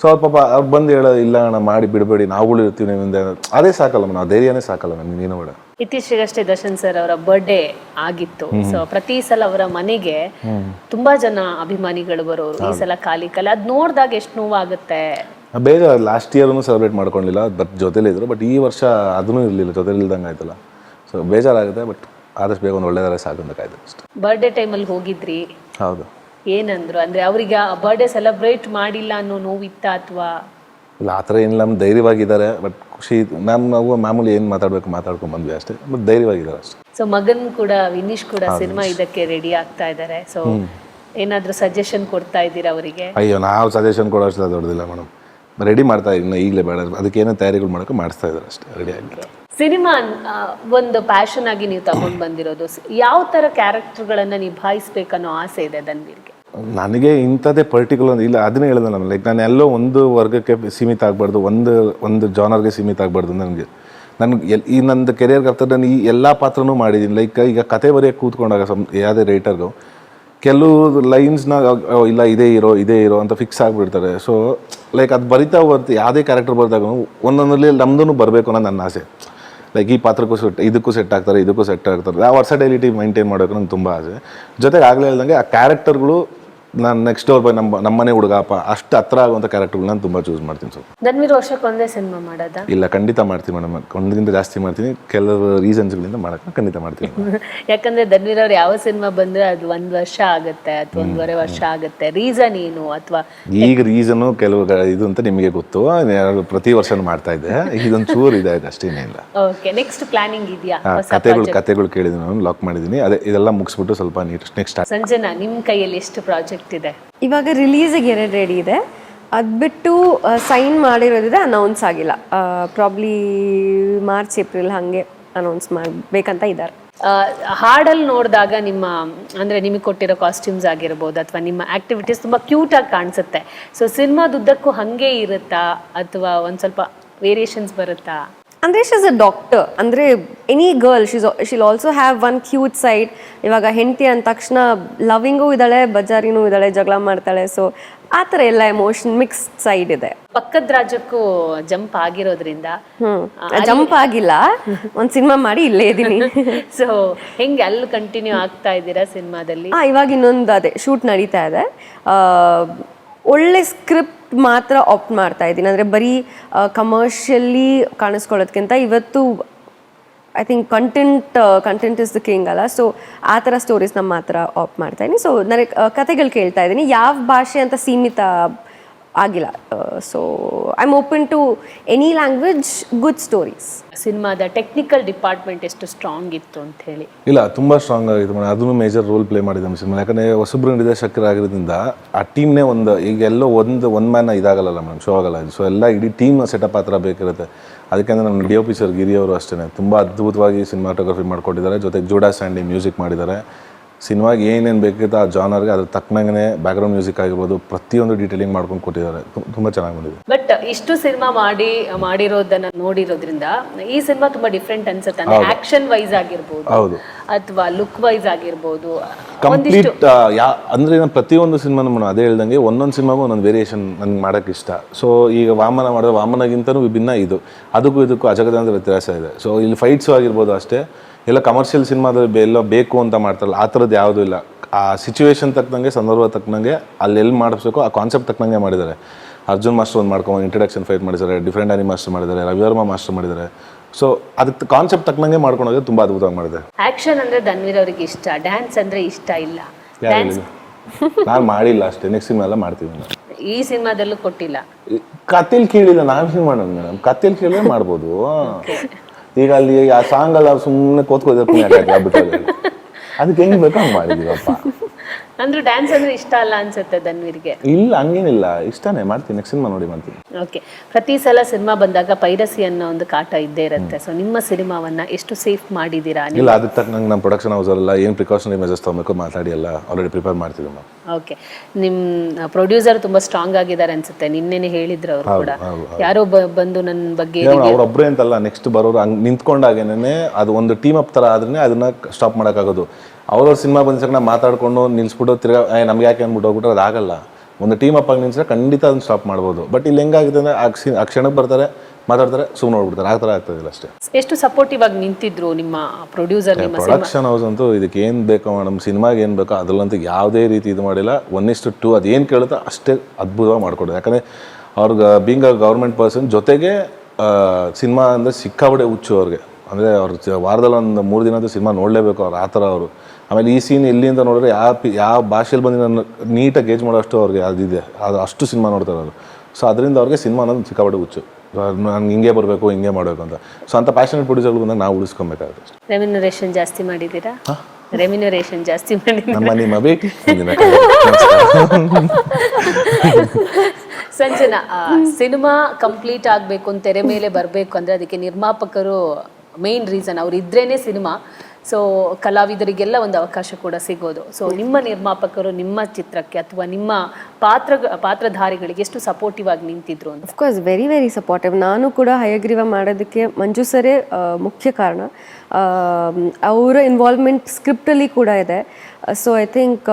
ಸೊ ಅವ್ರ ಪಾಪ ಅವ್ರು ಬಂದು ಹೇಳೋದು ಇಲ್ಲ ನಾವು ಮಾಡಿ ಬಿಡಬೇಡಿ ನಾವುಗಳು ಇರ್ತೀವಿ ನಿಮ್ಮಿಂದ, ಅದೇ ಸಾಕಲ್ಲ ನಾವು ಧೈರ್ಯನೇ ಸಾಕಲ್ಲ ನಮ್ಗೆ ಏನು ಬೇಡ. ಇತ್ತೀಚೆಗಷ್ಟೇ ದರ್ಶನ್ ಸರ್ ಅವರ ಬರ್ಡೇ ಆಗಿತ್ತು. ಸೊ ಪ್ರತಿ ಸಲ ಅವರ ಮನೆಗೆ ತುಂಬಾ ಜನ ಅಭಿಮಾನಿಗಳು ಬರೋರು. ಈ ಸಲ ಖಾಲಿ ಅದ್ ನೋಡಿದಾಗ ಎಷ್ಟು ನೋವಾಗುತ್ತೆ. ಬೇಗ ಲಾಸ್ಟ್ ಇಯರ್ನು ಸೆಲೆಬ್ರೇಟ್ ಮಾಡ್ಕೊಂಡಿಲ್ಲ, ಬಟ್ ಜೊತೆಲಿದ್ರು. ಬಟ್ ಈ ವರ್ಷ ಅದನ್ನೂ ಇರಲಿಲ್ಲ, ಜೊತೆಲಿ ಇಲ್ದಂಗೆ ಆಯ್ತಲ್ಲ. ಸೊ ಬೇಜಾರಾಗುತ್ತೆ. ಬಟ್ ಆದಷ್ಟು ಬೇಗ ಒಂದು ಒಳ್ಳೆದಾರೆ ಸಾಕಂತಕ್ಕಾಯ್ತು ಅಷ್ಟೇ. ಬರ್ಡೇ ಟೈಮಲ್ಲಿ ಹೋಗಿದ್ರಿ? ಹೌದು. ಏನಂದ್ರು? ಅಂದ್ರೆ ಅವ್ರಿಗೆ ಬರ್ಡೇ ಸೆಲೆಬ್ರೇಟ್ ಮಾಡಿಲ್ಲ ಅನ್ನೋ ನೋವಿತ್ತ ಅಥವಾ? ಇಲ್ಲ ಆ ಥರ ಏನಿಲ್ಲ, ನಮ್ಮ ಧೈರ್ಯವಾಗಿದ್ದಾರೆ. ಬಟ್ ಖುಷಿ ನಾವು ಮಾಮೂಲಿ ಏನು ಮಾತಾಡ್ಕೊಂಡು ಬಂದ್ವಿ ಅಷ್ಟೇ. ಬಟ್ ಧೈರ್ಯವಾಗಿದ್ದಾರೆ ಅಷ್ಟೇ. ಸೊ ಮಗನ್ ಕೂಡ ವಿನೀಶ್ ಕೂಡ ಸಿನಿಮಾ ಇದಕ್ಕೆ ರೆಡಿ ಆಗ್ತಾ ಇದ್ದಾರೆ. ಸೊ ಏನಾದರೂ ಸಜೆಷನ್ ಕೊಡ್ತಾ ಇದ್ದೀರಾ ಅವರಿಗೆ? ಅಯ್ಯೋ ನಾವು ಸಜೆಷನ್ ಕೊಡೋಷ್ಟು ದೊಡ್ಡದಿಲ್ಲ ಮೇಡಮ್. ರೆಡಿ ಮಾಡ್ತಾ ಇದ್ದೀನಿ ಈಗಲೇ ಬೇಡ, ಅದಕ್ಕೆ ಏನೋ ತಯಾರಿಗಳು ಮಾಡೋಕೆ ಮಾಡಿಸ್ತಾ ಇದ್ದಾರೆ ಅಷ್ಟೇ, ರೆಡಿ ಆಗಿಲ್ಲ. ಸಿನಿಮಾ ಒಂದು ಪ್ಯಾಷನ್ ಆಗಿ ನೀವು ತಗೊಂಡ್ ಬಂದಿರೋದು, ಯಾವ ತರ ಕ್ಯಾರೆಕ್ಟರ್ಗಳನ್ನ ನಿಭಾಯಿಸ್ಬೇಕನ್ನೋ ಆಸೆ ಇದೆ ಧನ್ವೀರ್ಗೆ? ನನಗೆ ಇಂಥದ್ದೇ ಪರ್ಟಿಕ್ಯುಲರ್ ಇಲ್ಲ, ಅದನ್ನೇ ಹೇಳಿದೆ ನಾನು. ಲೈಕ್ ನಾನು ಎಲ್ಲೋ ಒಂದು ವರ್ಗಕ್ಕೆ ಸೀಮಿತ ಆಗಬಾರ್ದು, ಒಂದು ಜಾನರ್ಗೆ ಸೀಮಿತ ಆಗಬಾರ್ದು. ನನಗೆ ಈ ನಂದು ಕೆರಿಯರ್ಗೆ ಅರ್ಥ ನಾನು ಈ ಎಲ್ಲ ಪಾತ್ರನೂ ಮಾಡಿದ್ದೀನಿ. ಲೈಕ್ ಈಗ ಕತೆ ಬರೆಯೋಕ್ಕೆ ಕೂತ್ಕೊಂಡಾಗ ಯಾವುದೇ ರೈಟರ್ಗೂ ಕೆಲವು ಲೈನ್ಸ್ನ ಇಲ್ಲ ಇದೇ ಇರೋ ಅಂತ ಫಿಕ್ಸ್ ಆಗಿಬಿಡ್ತಾರೆ. ಸೊ ಲೈಕ್ ಅದು ಬರಿತಾ ಹೋಗುತ್ತೆ, ಯಾವುದೇ ಕ್ಯಾರೆಕ್ಟರ್ ಬರೆದಾಗ ಒಂದೊಂದರಲ್ಲಿ ನಮ್ಮದೂ ಬರಬೇಕು ಅನ್ನೋ ನನ್ನ ಆಸೆ. ಲೈಕ್ ಈ ಪಾತ್ರಕ್ಕೂ ಇದಕ್ಕೂ ಸೆಟ್ ಆಗ್ತಾರೆ, ಆ ವರ್ಸಟೈಲಿಟಿ ಮೈಂಟೈನ್ ಮಾಡೋಕೆ ನಂಗೆ ತುಂಬ ಆಸೆ. ಜೊತೆಗೆ ಆಗಲೇ ಹೇಳ್ದಂಗೆ ಆ ಕ್ಯಾರೆಕ್ಟರ್ಗಳು ನಾನು ನೆಕ್ಸ್ಟ್ ಡೋರ್ ಬೈ ನಮ್ಮನೆ ಹುಡುಗಪ್ಪ ಅಷ್ಟು ಹತ್ರ ಆಗುವಂಥ ಕ್ಯಾರೆಕ್ಟರ್ಗಳು ನಾನು ತುಂಬ ಚೂಸ್ ಮಾಡ್ತೀನಿ. ಸೊ ಧನ್ವೀರ್ ವರ್ಷಕ್ಕೆ ಒಂದೇ ಸಿನಿಮಾ ಮಾಡೋದಾ? ಇಲ್ಲ, ಖಂಡಿತ ಮಾಡ್ತೀನಿ ಮೇಡಮ್. ಒಂದರಿಂದ ಜಾಸ್ತಿ ಮಾಡ್ತೀನಿ, ಕೆಲವು ರೀಸನ್ಸ್ಗಳಿಂದ ಮಾಡೋಕ್ಕೆ ಖಂಡಿತ ಮಾಡ್ತೀನಿ. ಯಾಕಂದ್ರೆ ಧನ್ವೀರ್ ಅವ್ರು ಯಾವ ಸಿನಿಮಾ ಬಂದ್ರೆ ಅದು 1 ವರ್ಷ ಆಗುತ್ತೆ ಅಥವಾ 1.5 ವರ್ಷ ಆಗುತ್ತೆ. ರೀಸನ್ ಏನು? ಅಥವಾ ಈಗ ರೀಸನು ಕೆಲವು ಇದು ಅಂತ ನಿಮಗೆ ಗೊತ್ತು, ಪ್ರತಿ ವರ್ಷನೂ ಮಾಡ್ತಾ ಇದ್ದೆ, ಇದೊಂದು ಚೂರು ಇದೆ ಅಷ್ಟೇನಿಲ್ಲ. ಓಕೆ, ನೆಕ್ಸ್ಟ್ ಪ್ಲಾನಿಂಗ್ ಇದೆಯಾ? ಕತೆಗಳು ಕೇಳಿದ್ದೀನಿ ನಾನು, ಲಾಕ್ ಮಾಡಿದ್ದೀನಿ. ಅದೇ ಇದೆಲ್ಲ ಮುಗಿಸ್ಬಿಟ್ಟು ಸ್ವಲ್ಪ ನೆಕ್ಸ್ಟ್. ಸಂಜನಾ, ನಿಮ್ಮ ಕೈಯಲ್ಲಿ ಎಷ್ಟು ಪ್ರಾಜೆಕ್ಟ್ ಇದೆ? ಇವಾಗ ರಿಲೀಸಿಗೆ 2 ರೆಡಿ ಇದೆ. ಅದು ಬಿಟ್ಟು ಸೈನ್ ಮಾಡಿರೋದಿದೆ, ಅನೌನ್ಸ್ ಆಗಿಲ್ಲ. ಪ್ರಾಬ್ಲಿ ಮಾರ್ಚ್ ಏಪ್ರಿಲ್ ಹಾಗೆ ಅನೌನ್ಸ್ ಮಾಡಬೇಕಂತ ಇದ್ದಾರೆ. ಹಾಡಲ್ಲಿ ನೋಡಿದಾಗ ನಿಮಗೆ ಕೊಟ್ಟಿರೋ ಕಾಸ್ಟ್ಯೂಮ್ಸ್ ಆಗಿರ್ಬೋದು ಅಥವಾ ನಿಮ್ಮ ಆಕ್ಟಿವಿಟೀಸ್ ತುಂಬ ಕ್ಯೂಟ್ ಆಗಿ ಕಾಣಿಸುತ್ತೆ. ಸೊ ಸಿನಿಮಾದುದ್ದಕ್ಕೂ ಹಾಗೆ ಇರುತ್ತಾ ಅಥವಾ ಒಂದು ಸ್ವಲ್ಪ ವೇರಿಯೇಷನ್ಸ್ ಬರುತ್ತಾ? ಅಂದರೆ ಶೀಸ್ ಅ ಡಾಕ್ಟರ್. ಅಂದರೆ any girl she'll also have one cute side. ಇವಾಗ ಹೆಂಡತಿ ಅಂದ ತಕ್ಷಣ ಲವಿಂಗೂ ಇದ್ದಾಳೆ, ಬಜಾರಿನೂ ಇದ್ದಾಳೆ, ಜಗಳ ಮಾಡ್ತಾಳೆ. ಸೊ ಆ ಥರ ಎಲ್ಲ ಎಮೋಷನ್ ಮಿಕ್ಸ್ ಸೈಡ್ ಇದೆ. ಪಕ್ಕದ ರಾಜ್ಯಕ್ಕೂ ಜಂಪ್ ಆಗಿರೋದ್ರಿಂದ ಜಂಪ್ ಆಗಿಲ್ಲ, ಒಂದು ಸಿನಿಮಾ ಮಾಡಿ ಇಲ್ಲೇ ಇದ್ದೀನಿ. ಸೊ ಹೆಂಗೆ ಅಲ್ಲಿ ಕಂಟಿನ್ಯೂ ಆಗ್ತಾ ಇದ್ದೀರಾ ಸಿನಿಮಾದಲ್ಲಿ? ಇವಾಗ ಇನ್ನೊಂದು ಅದೇ ಶೂಟ್ ನಡೀತಾ ಇದೆ. ಒಳ್ಳೆ ಸ್ಕ್ರಿಪ್ಟ್ ಮಾತ್ರ ಆಪ್ಟ್ ಮಾಡ್ತಾ ಇದ್ದೀನಿ. ಅಂದರೆ ಬರೀ ಕಮರ್ಷಿಯಲಿ ಕಾಣಿಸ್ಕೊಳ್ಳೋದಕ್ಕಿಂತ ಇವತ್ತು I think content is the king ಅಲ್ಲ. ಸೊ ಆ ಥರ ಸ್ಟೋರೀಸ್ನ ಮಾತ್ರ ಆಪ್ಟ್ ಮಾಡ್ತಾ ಇದ್ದೀನಿ. ಸೊ ನನಗೆ ಕತೆಗಳು ಕೇಳ್ತಾ ಇದ್ದೀನಿ, ಯಾವ ಭಾಷೆ ಅಂತ ಸೀಮಿತ ಆಗಿಲ್ಲ. So I am open to any language, good stories. ಸಿನಿಮಾದ ಟೆಕ್ನಿಕಲ್ ಡಿಪಾರ್ಟ್ಮೆಂಟ್ ಎಷ್ಟು ಸ್ಟ್ರಾಂಗ್ ಇತ್ತು ಅಂತ ಹೇಳಿ? ಇಲ್ಲ, ತುಂಬ ಸ್ಟ್ರಾಂಗ್ ಆಗಿತ್ತು ಮೇಡಮ್. ಅದನ್ನು ಮೇಜರ್ ರೋಲ್ ಪ್ಲೇ ಮಾಡಿದೆ ನಮ್ಮ ಸಿನಿಮಾ. ಯಾಕಂದರೆ ಹೊಸಬ್ರು ನಿರ್ದೇಶಕರಾಗಿರೋದ್ರಿಂದ ಆ ಟೀಮ್ನೇ ಈಗ ಎಲ್ಲೋ ಒಂದು ಮ್ಯಾನ್ ಇದಾಗಲ್ಲ ಮೇಡಮ್, ಶೋ ಆಗಲ್ಲ. ಸೊ ಎಲ್ಲ ಇಡೀ ಟೀಮ್ ಸೆಟಪ್ ಆ ಥರ ಬೇಕಿರುತ್ತೆ. ಅದಕ್ಕೆ ನಮ್ಮ DOP ಸರ್ ಗಿರಿ ಅವರು ಅಷ್ಟೇ ತುಂಬ ಅದ್ಭುತವಾಗಿ ಸಿನಿಮಾಟೋಗ್ರಫಿ ಮಾಡ್ಕೊಂಡಿದ್ದಾರೆ. ಜೊತೆಗೆ ಜೋಡಾ ಸ್ಯಾಂಡಿ ಮ್ಯೂಸಿಕ್ ಮಾಡಿದ್ದಾರೆ. ಸಿನಿಮಾಗೆ ಏನೇನು ಬೇಕಿತ್ತು ಆ ಜಾನರ್ಗೆ ಅದ್ರ ತಕ್ಕನಂಗೆ ಬ್ಯಾಕ್ಗ್ರೌಂಡ್ ಮ್ಯೂಸಿಕ್ ಆಗಿರ್ಬೋದು, ಪ್ರತಿಯೊಂದು ಡೀಟೇಲಿಂಗ್ ಮಾಡ್ಕೊಂಡು ಕೊಟ್ಟಿದ್ದಾರೆ. ತುಂಬ ಚೆನ್ನಾಗಿ ಬಂದಿದೆ. ಬಟ್ ಇಷ್ಟು ಸಿನಿಮಾ ಮಾಡಿರೋದನ್ನ ನೋಡಿರೋದ್ರಿಂದ ಈ ಸಿನಿಮಾ ತುಂಬಾ ಡಿಫ್ರೆಂಟ್ ಅನ್ಸುತ್ತೆ. ಆಕ್ಷನ್ ವೈಸ್ ಆಗಿರ್ಬೋದು, ಹೌದು, ಅಥವಾ ಲುಕ್ ವೈಸ್ ಆಗಿರ್ಬೋದು, ಕಂಪ್ಲೀಟ್ ಅಂದ್ರೆ ನಾನು ಪ್ರತಿಯೊಂದು ಸಿನಿಮಾನು ಅದೇ ಹೇಳ್ದಂಗೆ ಒಂದೊಂದು ಸಿನಿಮಾಗೂ ಒಂದೊಂದು ವೇರಿಯೇಷನ್ ನನಗೆ ಮಾಡೋಕ್ಕೆ ಇಷ್ಟ. ಸೊ ಈಗ ವಾಮನ ಮಾಡಿದ್ರೆ ವಾಮನಗಿಂತನೂ ವಿಭಿನ್ನ ಇದು, ಅದಕ್ಕೂ ಅಜಗಜಾಂತರ ವ್ಯತ್ಯಾಸ ಇದೆ. ಸೊ ಇಲ್ಲಿ ಫೈಟ್ಸು ಆಗಿರ್ಬೋದು ಅಷ್ಟೇ. ಎಲ್ಲ ಕಮರ್ಷಿಯಲ್ ಸಿನಿಮಾದಲ್ಲಿ ಎಲ್ಲ ಬೇಕು ಅಂತ ಮಾಡ್ತಾರಲ್ಲ, ಆ ಥರದ್ದು ಯಾವುದೂ ಇಲ್ಲ. ಆ ಸಿಚುವೇಶನ್ ತಕ್ಕನಂಗೆ, ಸಂದರ್ಭ ತಕ್ಕನಂಗೆ, ಅಲ್ಲಿ ಮಾಡಿಸ್ಬೇಕು ಆ ಕಾನ್ಸೆಪ್ಟ್ ತಕ್ಕನಂಗೆ ಮಾಡಿದ್ದಾರೆ. ಅರ್ಜುನ್ ಮಾಸ್ಟರ್ ಒಂದು ಮಾಡ್ಕೊಂಡು ಇಂಟ್ರಡಕ್ಷನ್ ಫೈಟ್ ಮಾಡಿದ್ದಾರೆ, ಡಿಫ್ರೆಂಟ್ ಆನಿ ಮಾಸ್ಟರ್ ಮಾಡಿದ್ದಾರೆ, ರವಿವರ್ಮ ಮಾಸ್ಟರ್ ಮಾಡಿದ್ದಾರೆ. ಸೊ ಅದಕ್ಕೆ ಕಾನ್ಸೆಪ್ಟ್ ತಕ್ಕನಂಗೆ ಮಾಡ್ಕೊಂಡೋದ್ರೆ ತುಂಬ ಅದ್ಭುತವಾಗಿ ಮಾಡಿದ್ದಾರೆ. ಆಕ್ಷನ್ ಅಂದ್ರೆ ಧನ್ವೀರ್ ಅವರಿಗೆ ಇಷ್ಟ, ಡ್ಯಾನ್ಸ್ ಅಂದ್ರೆ ಇಷ್ಟ ಇಲ್ಲ. ನಾನು ಮಾಡಿಲ್ಲ ಅಷ್ಟೇ, ನೆಕ್ಸ್ಟ್ ಸಿನಿಮಾ ಎಲ್ಲ ಮಾಡ್ತೀವಿ. ಈ ಸಿನಿಮಾದಲ್ಲೂ ಕೊಟ್ಟಿಲ್ಲ. ಕತೆಲ್ ಕೇಳಿಲ್ಲ, ನಾನು ಏನು ಮಾಡೋಣ ಮೇಡಮ್, ಕತೆಲ್ ಕೇಳಿದ್ರೆ ಮಾಡ್ಬೋದು. ಈಗ ಅಲ್ಲಿ ಆ ಸಾಂಗ್ ಅಲ್ಲ ಸುಮ್ಮನೆ ಕೂತ್ಕೋದ್ಬಿಟ್ಟು ಅದಕ್ಕೆ ಹೆಂಗ್ ಬೇಕೋ ಹಂಗೆ ಮಾಡಿದೀವಪ್ಪ. ಅಂದ್ರೆ ಡ್ಯಾನ್ಸ್ ಅಂದ್ರೆ ಇಷ್ಟ ಅಲ್ಲ ಅನ್ಸುತ್ತೆ ಧನ್ವೀರ್ಗೆ? ಇಲ್ಲ, ಹಂಗೇನಿಲ್ಲ, ಇಷ್ಟನೇ, ಮಾಡ್ತೀನಿ. ನೆಕ್ಸ್ಟ್ ಸಿನಿಮಾ ನೋಡಿ ಮಾಡ್ತೀನಿ. ಓಕೆ, ಪ್ರತಿ ಸಲ ಸಿನಿಮಾ ಬಂದಾಗ ಪೈರಸಿ ಅನ್ನೋ ಒಂದು ಕಾಟ ಇದ್ದೇ ಇರುತ್ತೆ. ಸೊ ನಿಮ್ಮ ಸಿನಿಮಾವನ್ನ ಎಷ್ಟು ಸೇಫ್ ಮಾಡಿದೀರಾ? ಇಲ್ಲ, ಅದಕ್ಕೆ ತಕ್ಕನಂಗೆ ನಮ್ಮ ಪ್ರೊಡಕ್ಷನ್ ಹೌಸ್ ಅಲ್ಲ ಏನು ಪ್ರಿಕಾಷನರಿ ಮೆಜರ್ಸ್ ತಗೋಬೇಕು ಮಾತಾಡಿ ಎಲ್ಲ ಆಲ್ರೆಡಿ ಪ್ರಿಪೇರ್ ಮಾಡ್ತಿದ್ದೀವಿ ನಾವು. ಓಕೆ, ನಿಮ್ಮ ಪ್ರೊಡ್ಯೂಸರ್ ತುಂಬಾ ಸ್ಟ್ರಾಂಗ್ ಆಗಿದ್ದಾರೆ ಅನ್ಸುತ್ತೆ. ನಿನ್ನೆನೆ ಹೇಳಿದ್ರು ಅವರು ಕೂಡ, ಯಾರೋ ಬಂದು ನನ್ನ ಬಗ್ಗೆ ಅವ್ರೊಬ್ಬರೇ ಅಂತಲ್ಲ, ನೆಕ್ಸ್ಟ್ ಬರೋರು ಹಂಗೆ ನಿಂತ್ಕೊಂಡಾಗೇನೆ ಅದು ಒಂದು ಟೀಮ್ ಅಪ್ ಥರ ಆದ್ರೆ ಅದನ್ನ ಸ್ಟಾಪ್ ಮಾಡೋಕ್ಕಾಗೋದು. ಅವ್ರವ್ರ ಸಿನಿಮಾ ಬಂದ ಮಾತಾಡ್ಕೊಂಡು ನಿಲ್ಸ್ಬಿಟ್ಟು ತಿರ್ಗಾ ನಮ್ಗೆ ಯಾಕೆ ಅಂದ್ಬಿಟ್ಟು ಹೋಗ್ಬಿಟ್ರೆ ಅದಾಗಲ್ಲ. ಒಂದು ಟೀಮ್ ಅಪ್ ಆಗಿ ನಿಲ್ಸಿದ್ರೆ ಖಂಡಿತ ಅದನ್ನ ಸ್ಟಾಪ್ ಮಾಡ್ಬೋದು. ಬಟ್ ಇಲ್ಲಿ ಹೆಂಗಾಗಿದೆ ಅಂದರೆ ಆ ಕ್ಷಣಕ್ಕೆ ಬರ್ತಾರೆ, ಮಾತಾಡ್ತಾರೆ, ಸುಮ್ಮನೆ ನೋಡ್ಬಿಡ್ತಾರೆ, ಆ ಥರ ಆಗ್ತದಿಲ್ಲ ಅಷ್ಟೇ. ಎಷ್ಟು ಸಪೋರ್ಟಿವ್ ಆಗಿ ನಿಂತಿದ್ರು ನಿಮ್ಮ ಪ್ರೊಡ್ಯೂಸರ್? ಪ್ರೊಡಕ್ಷನ್ ಹೌಸ್ ಅಂತೂ ಇದಕ್ಕೆ ಏನು ಬೇಕೋ ನಮ್ಮ ಸಿನಿಮಾಗೆ ಏನು ಬೇಕೋ ಅದರಲ್ಲಂತೂ ಯಾವುದೇ ರೀತಿ ಇದು ಮಾಡಿಲ್ಲ. 1:2 ಅದೇನು ಕೇಳುತ್ತೋ ಅಷ್ಟೇ ಅದ್ಭುತವಾಗಿ ಮಾಡ್ಕೊಡೋದು. ಯಾಕಂದರೆ ಅವ್ರಿಗೆ ಬೀಂಗ್ ಅ ಗೌರ್ಮೆಂಟ್ ಪರ್ಸನ್, ಜೊತೆಗೆ ಸಿನಿಮಾ ಅಂದರೆ ಸಿಕ್ಕಾಬಡೆ ಹುಚ್ಚು ಅವ್ರಿಗೆ. ಅಂದರೆ ಅವ್ರು ವಾರದಲ್ಲಿ ಒಂದು 3 ದಿನದ ಸಿನಿಮಾ ನೋಡಲೇಬೇಕು ಅವ್ರು, ಆ ಥರ ಅವರು. ಆಮೇಲೆ ಈ ಸೀನ್ ಎಲ್ಲಿಂದ ನೋಡಿದ್ರೆ ಯಾವ ಭಾಷೆಯಲ್ಲಿ ಬಂದು ನಾನು ನೀಟಾಗಿ ಗೇಜ್ ಮಾಡೋಷ್ಟು ಅವ್ರಿಗೆ ಅದಿದೆ, ಅದು ಅಷ್ಟು ಸಿನಿಮಾ ನೋಡ್ತಾರೆ ಅವರು. ಸೊ ಅದರಿಂದ ಅವ್ರಿಗೆ ಸಿನಿಮಾ ಅನ್ನೋದು ಸಿಕ್ಕಾಪಟ್ಟೆ ಹುಚ್ಚು. ನಾನು ಹಿಂಗೆ ಬರಬೇಕು, ಹಿಂಗೆ ಮಾಡಬೇಕು ಅಂತ. ಸೊ ಅಂಥ ಪ್ಯಾಷನೇಟ್ ಪ್ರೊಡ್ಯೂಸರ್ಗಳು ಬಂದಾಗ ನಾವು ಉಳಿಸ್ಕೊಬೇಕಾಗುತ್ತೆ. ರೆಮ್ಯುನರೇಷನ್ ಜಾಸ್ತಿ ಮಾಡಿದ್ದೀರಾ? ರೆಮ್ಯುನರೇಷನ್ ಜಾಸ್ತಿ ಮಾಡಿದ್ದೀರಾ? ನಿಮ್ಮ ಭೇಟಿ ಸಂಜನಾ, ಸಿನಿಮಾ ಕಂಪ್ಲೀಟ್ ಆಗಬೇಕು, ತೆರೆ ಮೇಲೆ ಬರಬೇಕು ಅಂದರೆ ಅದಕ್ಕೆ ನಿರ್ಮಾಪಕರು ಮೇನ್ ರೀಸನ್. ಅವ್ರು ಇದ್ರೇನೆ ಸಿನಿಮಾ, ಸೊ ಕಲಾವಿದರಿಗೆಲ್ಲ ಒಂದು ಅವಕಾಶ ಕೂಡ ಸಿಗೋದು. ಸೊ ನಿಮ್ಮ ನಿರ್ಮಾಪಕರು ನಿಮ್ಮ ಚಿತ್ರಕ್ಕೆ ಅಥವಾ ನಿಮ್ಮ ಪಾತ್ರಧಾರಿಗಳಿಗೆ ಎಷ್ಟು ಸಪೋರ್ಟಿವ್ ಆಗಿ ನಿಂತಿದ್ರು ಅಂತ? Of course very very supportive. ನಾನು ಕೂಡ ಹಯಗ್ರೀವ ಮಾಡೋದಕ್ಕೆ ಮಂಜು ಸರೇ ಮುಖ್ಯ ಕಾರಣ. ಅವರ ಇನ್ವಾಲ್ವ್ಮೆಂಟ್ ಸ್ಕ್ರಿಪ್ಟಲ್ಲಿ ಕೂಡ ಇದೆ. ಸೊ ಐ ಥಿಂಕ್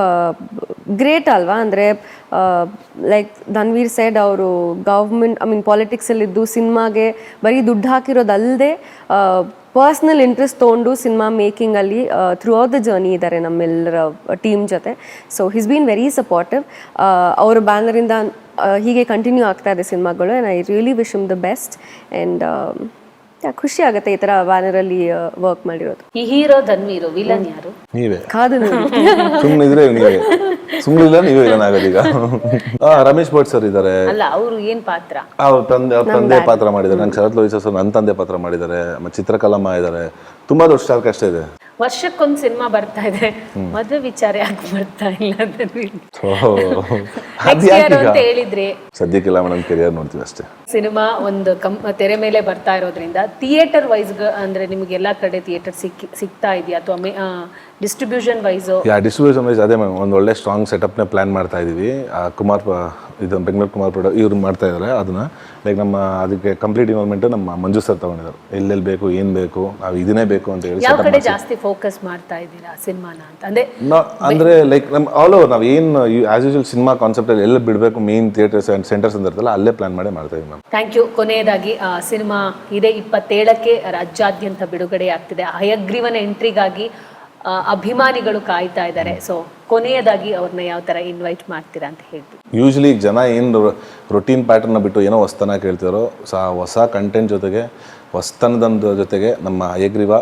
ಗ್ರೇಟ್ ಅಲ್ವಾ? ಅಂದರೆ ಲೈಕ್ ಧನ್ವೀರ್ ಸೈಡ್ ಅವರು ಪಾಲಿಟಿಕ್ಸಲ್ಲಿದ್ದು ಸಿನಿಮಾಗೆ ಬರೀ ದುಡ್ಡು ಹಾಕಿರೋದಲ್ಲದೆ ಪರ್ಸ್ನಲ್ ಇಂಟ್ರೆಸ್ಟ್ ತೊಗೊಂಡು ಸಿನಿಮಾ ಮೇಕಿಂಗಲ್ಲಿ ಥ್ರೂ ಔಟ್ ದ ಜರ್ನಿ ಇದ್ದಾರೆ ನಮ್ಮೆಲ್ಲರ ಟೀಮ್ ಜೊತೆ. So he's been very supportive. ಅವರ ಬ್ಯಾನರಿಂದ ಹೀಗೆ ಕಂಟಿನ್ಯೂ ಆಗ್ತಾ ಇದೆ ಸಿನಿಮಾಗಳು. And I really wish him the best. And ಖುಷಿ ಆಗುತ್ತೆ ಈ ಥರ ಬ್ಯಾನರಲ್ಲಿ ವರ್ಕ್ ಮಾಡಿರೋದು. ಈ ಹೀರೋ ಧನ್ವೀರ್, ವಿಲನ್ ಯಾರು? ನೀವೇ ಕಾದು ನೋಡಿ. ಸುಮ್ಮನಿದ್ರೆ ನೀವೇ, ಸುಮ್ಮನಿಲ್ಲ ನೀವೇ ವಿಲನ್ ಆಗೋದೀಗ. ರಮೇಶ್ ಭಟ್ ಸರ್ ಇದ್ದಾರೆ. ಅಲ್ಲ, ಅವರು ಏನ್ ಪಾತ್ರ? ಅವ್ರ ತಂದೆ ಪಾತ್ರ ಮಾಡಿದ್ದಾರೆ. ನಂಗೆ ಶರತ್ ಲೋಹಿಸಾ ಸರ್ ನನ್ನ ತಂದೆ ಪಾತ್ರ ಮಾಡಿದ್ದಾರೆ. ಮತ್ತೆ ಚಿತ್ರಕಲಮ್ಮ ಇದ್ದಾರೆ. ತುಂಬಾ ದೊಡ್ಡ ಸ್ಟಾರ್ ಕಾಸ್ಟ್ ಇದೆ. ವರ್ಷಕ್ಕೊಂದು ಸಿನಿಮಾ ಬರ್ತಾ ಇದೆ, ಮದುವೆ ವಿಚಾರ ಯಾಕೆ ಬರ್ತಾ ಇಲ್ಲ ಧನ್ವೀರ್? ಅದ್ ಯಾಕೆ ಅಂತ ಹೇಳಿದ್ರಿ. ಸದ್ಯಕ್ಕೆಲ್ಲ ಮೇಡಮ್ ಕೆರಿಯರ್ ನೋಡ್ತೀವಿ ಅಷ್ಟೇ. ಸಿನಿಮಾ ಒಂದು ತೆರೆ ಮೇಲೆ ಬರ್ತಾ ಇರೋದ್ರಿಂದ ಥಿಯೇಟರ್ ವೈಸ್ ಅಂದ್ರೆ ನಿಮ್ಗೆ ಎಲ್ಲಾ ಕಡೆ ಥಿಯೇಟರ್ ಸಿಗ್ತಾ ಇದೆಯಾ ಅಥವಾ ಡಿಸ್ಟ್ರಿಬ್ಯೂಷನ್ ವೈಸ್? ಡಿಸ್ಟ್ರಿಬ್ಯೂಷನ್ ವೈಸ್ ಅದೇ ಮ್ಯಾಮ್, ಒಂದು ಒಳ್ಳೆ ಸ್ಟ್ರಾಂಗ್ ಸೆಟಪ್ನ ಪ್ಲಾನ್ ಮಾಡ್ತಾ ಇದೀವಿ. ಇದು ಬೆಂಗಳೂರು ಕುಮಾರ್ ಇವ್ರು ಮಾಡ್ತಾ ಇದ್ದಾರೆ ಅದನ್ನ. ಲೈಕ್ ನಮ್ಮ ಅದಕ್ಕೆ ಕಂಪ್ಲೀಟ್ ಇನ್ವಾಲ್ವ್ಮೆಂಟ್ ನಮ್ಮ ಮಂಜು ಸರ್ ತಗೊಂಡಿದ್ದಾರೆ. ಎಲ್ಲೆಲ್ಲಿ ಬೇಕು, ಏನ್ ಬೇಕು, ನಾವು ಇದನ್ನೇ ಬೇಕು ಅಂತ ಹೇಳಿ. ಯಾವ ಕಡೆ ಜಾಸ್ತಿ ಫೋಕಸ್ ಮಾಡ್ತಾ ಇದ್ದೀರಾ ಸಿನಿಮಾನ ಅಂತ? ಅಂದ್ರೆ ಲೈಕ್ ನಮ್ಮ ಆಲ್ ಓವರ್ ನಾವು ಏನು ಆಸ್ ಯೂಶುವಲ್ ಸಿನಿಮಾ ಕಾನ್ಸೆಪ್ಟ್ ಅಲ್ಲಿ ಎಲ್ಲ ಬಿಡಬೇಕು, ಮೇನ್ ಥಿಯೇಟರ್ಸ್ ಅಂಡ್ ಸೆಂಟರ್ಸ್ ಅಂತ ಇರ್ತಲ್ಲ, ಅಲ್ಲೇ ಪ್ಲಾನ್ ಮಾಡಿ ಮಾಡ್ತಾ ಇದೀವಿ ಮ್ಯಾಮ್. Thank you. ಕೊನೆಯದಾಗಿ ಸಿನಿಮಾ ಇದೇ 27ಕ್ಕೆ ರಾಜ್ಯಾದ್ಯಂತ ಬಿಡುಗಡೆ ಆಗ್ತಿದೆ. ಹಯಗ್ರೀವನ ಎಂಟ್ರಿಗಾಗಿ ಅಭಿಮಾನಿಗಳು ಕಾಯ್ತಾ ಇದ್ದಾರೆ. ಸೊ ಕೊನೆಯದಾಗಿ ಅವ್ರನ್ನ ಯಾವ ತರ ಇನ್ವೈಟ್ ಮಾಡ್ತೀರಾ ಅಂತ ಹೇಳ್ತೀವಿ. ಯೂಶಲಿ ಜನ ಏನು ರೊಟೀನ್ ಪ್ಯಾಟರ್ನ ಬಿಟ್ಟು ಏನೋ ಹೊಸ್ತನ ಕೇಳ್ತಿರೋ, ಹೊಸ ಕಂಟೆಂಟ್ ಜೊತೆಗೆ ಹೊಸ್ತನದ ಜೊತೆಗೆ ನಮ್ಮ ಹಯಗ್ರೀವ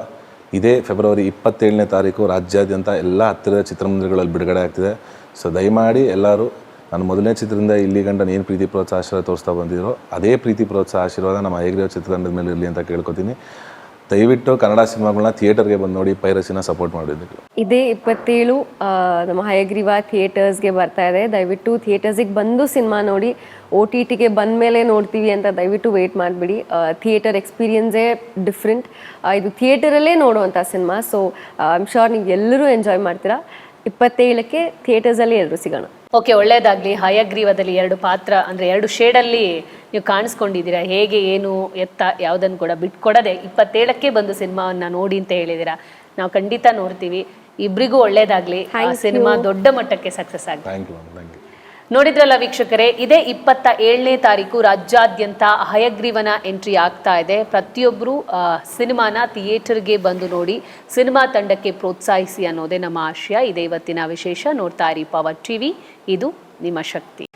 ಇದೇ ಫೆಬ್ರವರಿ 27ನೇ ತಾರೀಕು ರಾಜ್ಯಾದ್ಯಂತ ಎಲ್ಲ ಹತ್ತಿರದ ಚಿತ್ರಮಂದಿರಗಳಲ್ಲಿ ಬಿಡುಗಡೆ ಆಗ್ತಿದೆ. ಸೊ ದಯಮಾಡಿ ಎಲ್ಲರೂ ನಾನು ಮೊದಲನೇ ಚಿತ್ರದಿಂದ ಇಲ್ಲಿ ಗಂಟ ಏನು ಪ್ರೀತಿ ಪ್ರೋತ್ಸಾಹ ಆಶೀರ್ವಾದ ತೋರಿಸ್ತಾ ಬಂದಿರೋ ಅದೇ ಪ್ರೀತಿ ಪ್ರೋತ್ಸಾಹ ಆಶೀರ್ವಾದ ನಮ್ಮ ಹಯಗ್ರೀವ ಚಿತ್ರತಂಡದ ಮೇಲೆ ಇರಲಿ ಅಂತ ಕೇಳ್ಕೊತೀನಿ. ದಯವಿಟ್ಟು ಕನ್ನಡ ಸಿನಿಮಾಗಳನ್ನ ಥಿಯೇಟರ್ಗೆ ಬಂದು ನೋಡಿ, ಪೈರಸಿನ ಸಪೋರ್ಟ್ ಮಾಡಿದ್ದಕ್ಕೆ. ಇದೇ 27 ನಮ್ಮ ಹಯಗ್ರೀವ ಥಿಯೇಟರ್ಸ್ಗೆ ಬರ್ತಾ ಇದೆ. ದಯವಿಟ್ಟು ಥಿಯೇಟರ್ಸಿಗೆ ಬಂದು ಸಿನಿಮಾ ನೋಡಿ. OTTಗೆ ಬಂದ ಮೇಲೆ ನೋಡ್ತೀವಿ ಅಂತ ದಯವಿಟ್ಟು ವೆಯ್ಟ್ ಮಾಡಿಬಿಡಿ. ಥಿಯೇಟರ್ ಎಕ್ಸ್ಪೀರಿಯನ್ಸೇ ಡಿಫ್ರೆಂಟ್. ಇದು ಥಿಯೇಟರಲ್ಲೇ ನೋಡುವಂಥ cinema. So I am sure ನೀವು ಎಲ್ಲರೂ ಎಂಜಾಯ್ ಮಾಡ್ತೀರಾ. 27ಕ್ಕೆ ಥಿಯೇಟರ್ಸಲ್ಲಿ ಎಲ್ಲರೂ ಸಿಗೋಣ. ಓಕೆ, ಒಳ್ಳೇದಾಗ್ಲಿ. ಹಯಗ್ರೀವದಲ್ಲಿ 2 ಪಾತ್ರ ಅಂದ್ರೆ 2 ಶೇಡಲ್ಲಿ ನೀವು ಕಾಣಿಸ್ಕೊಂಡಿದ್ದೀರಾ. ಹೇಗೆ ಏನು ಎತ್ತ ಯಾವುದನ್ನು ಕೂಡ ಬಿಟ್ಕೊಡದೆ 27ಕ್ಕೆ ಬಂದು ಸಿನಿಮಾವನ್ನ ನೋಡಿ ಅಂತ ಹೇಳಿದ್ದೀರಾ. ನಾವು ಖಂಡಿತ ನೋಡ್ತೀವಿ. ಇಬ್ರಿಗೂ ಒಳ್ಳೇದಾಗ್ಲಿ. ಸಿನಿಮಾ ದೊಡ್ಡ ಮಟ್ಟಕ್ಕೆ ಸಕ್ಸಸ್ ಆಗಲಿ. Thank you thank you. ನೋಡಿದ್ರಲ್ಲ ವೀಕ್ಷಕರೇ, ಇದೇ 27ನೇ ತಾರೀಕು ರಾಜ್ಯಾದ್ಯಂತ ಹಯಗ್ರೀವನ ಎಂಟ್ರಿ ಆಗ್ತಾ ಇದೆ. ಪ್ರತಿಯೊಬ್ಬರು ಸಿನಿಮಾನ ಥಿಯೇಟರ್ಗೆ ಬಂದು ನೋಡಿ, ಸಿನಿಮಾ ತಂಡಕ್ಕೆ ಪ್ರೋತ್ಸಾಹಿಸಿ ಅನ್ನೋದೇ ನಮ್ಮ ಆಶಯ. ಇದೇ ಇವತ್ತಿನ ವಿಶೇಷ. ನೋಡ್ತಾ ಇರಿ ಪವರ್ ಟಿವಿ, ಇದು ನಿಮ್ಮ ಶಕ್ತಿ.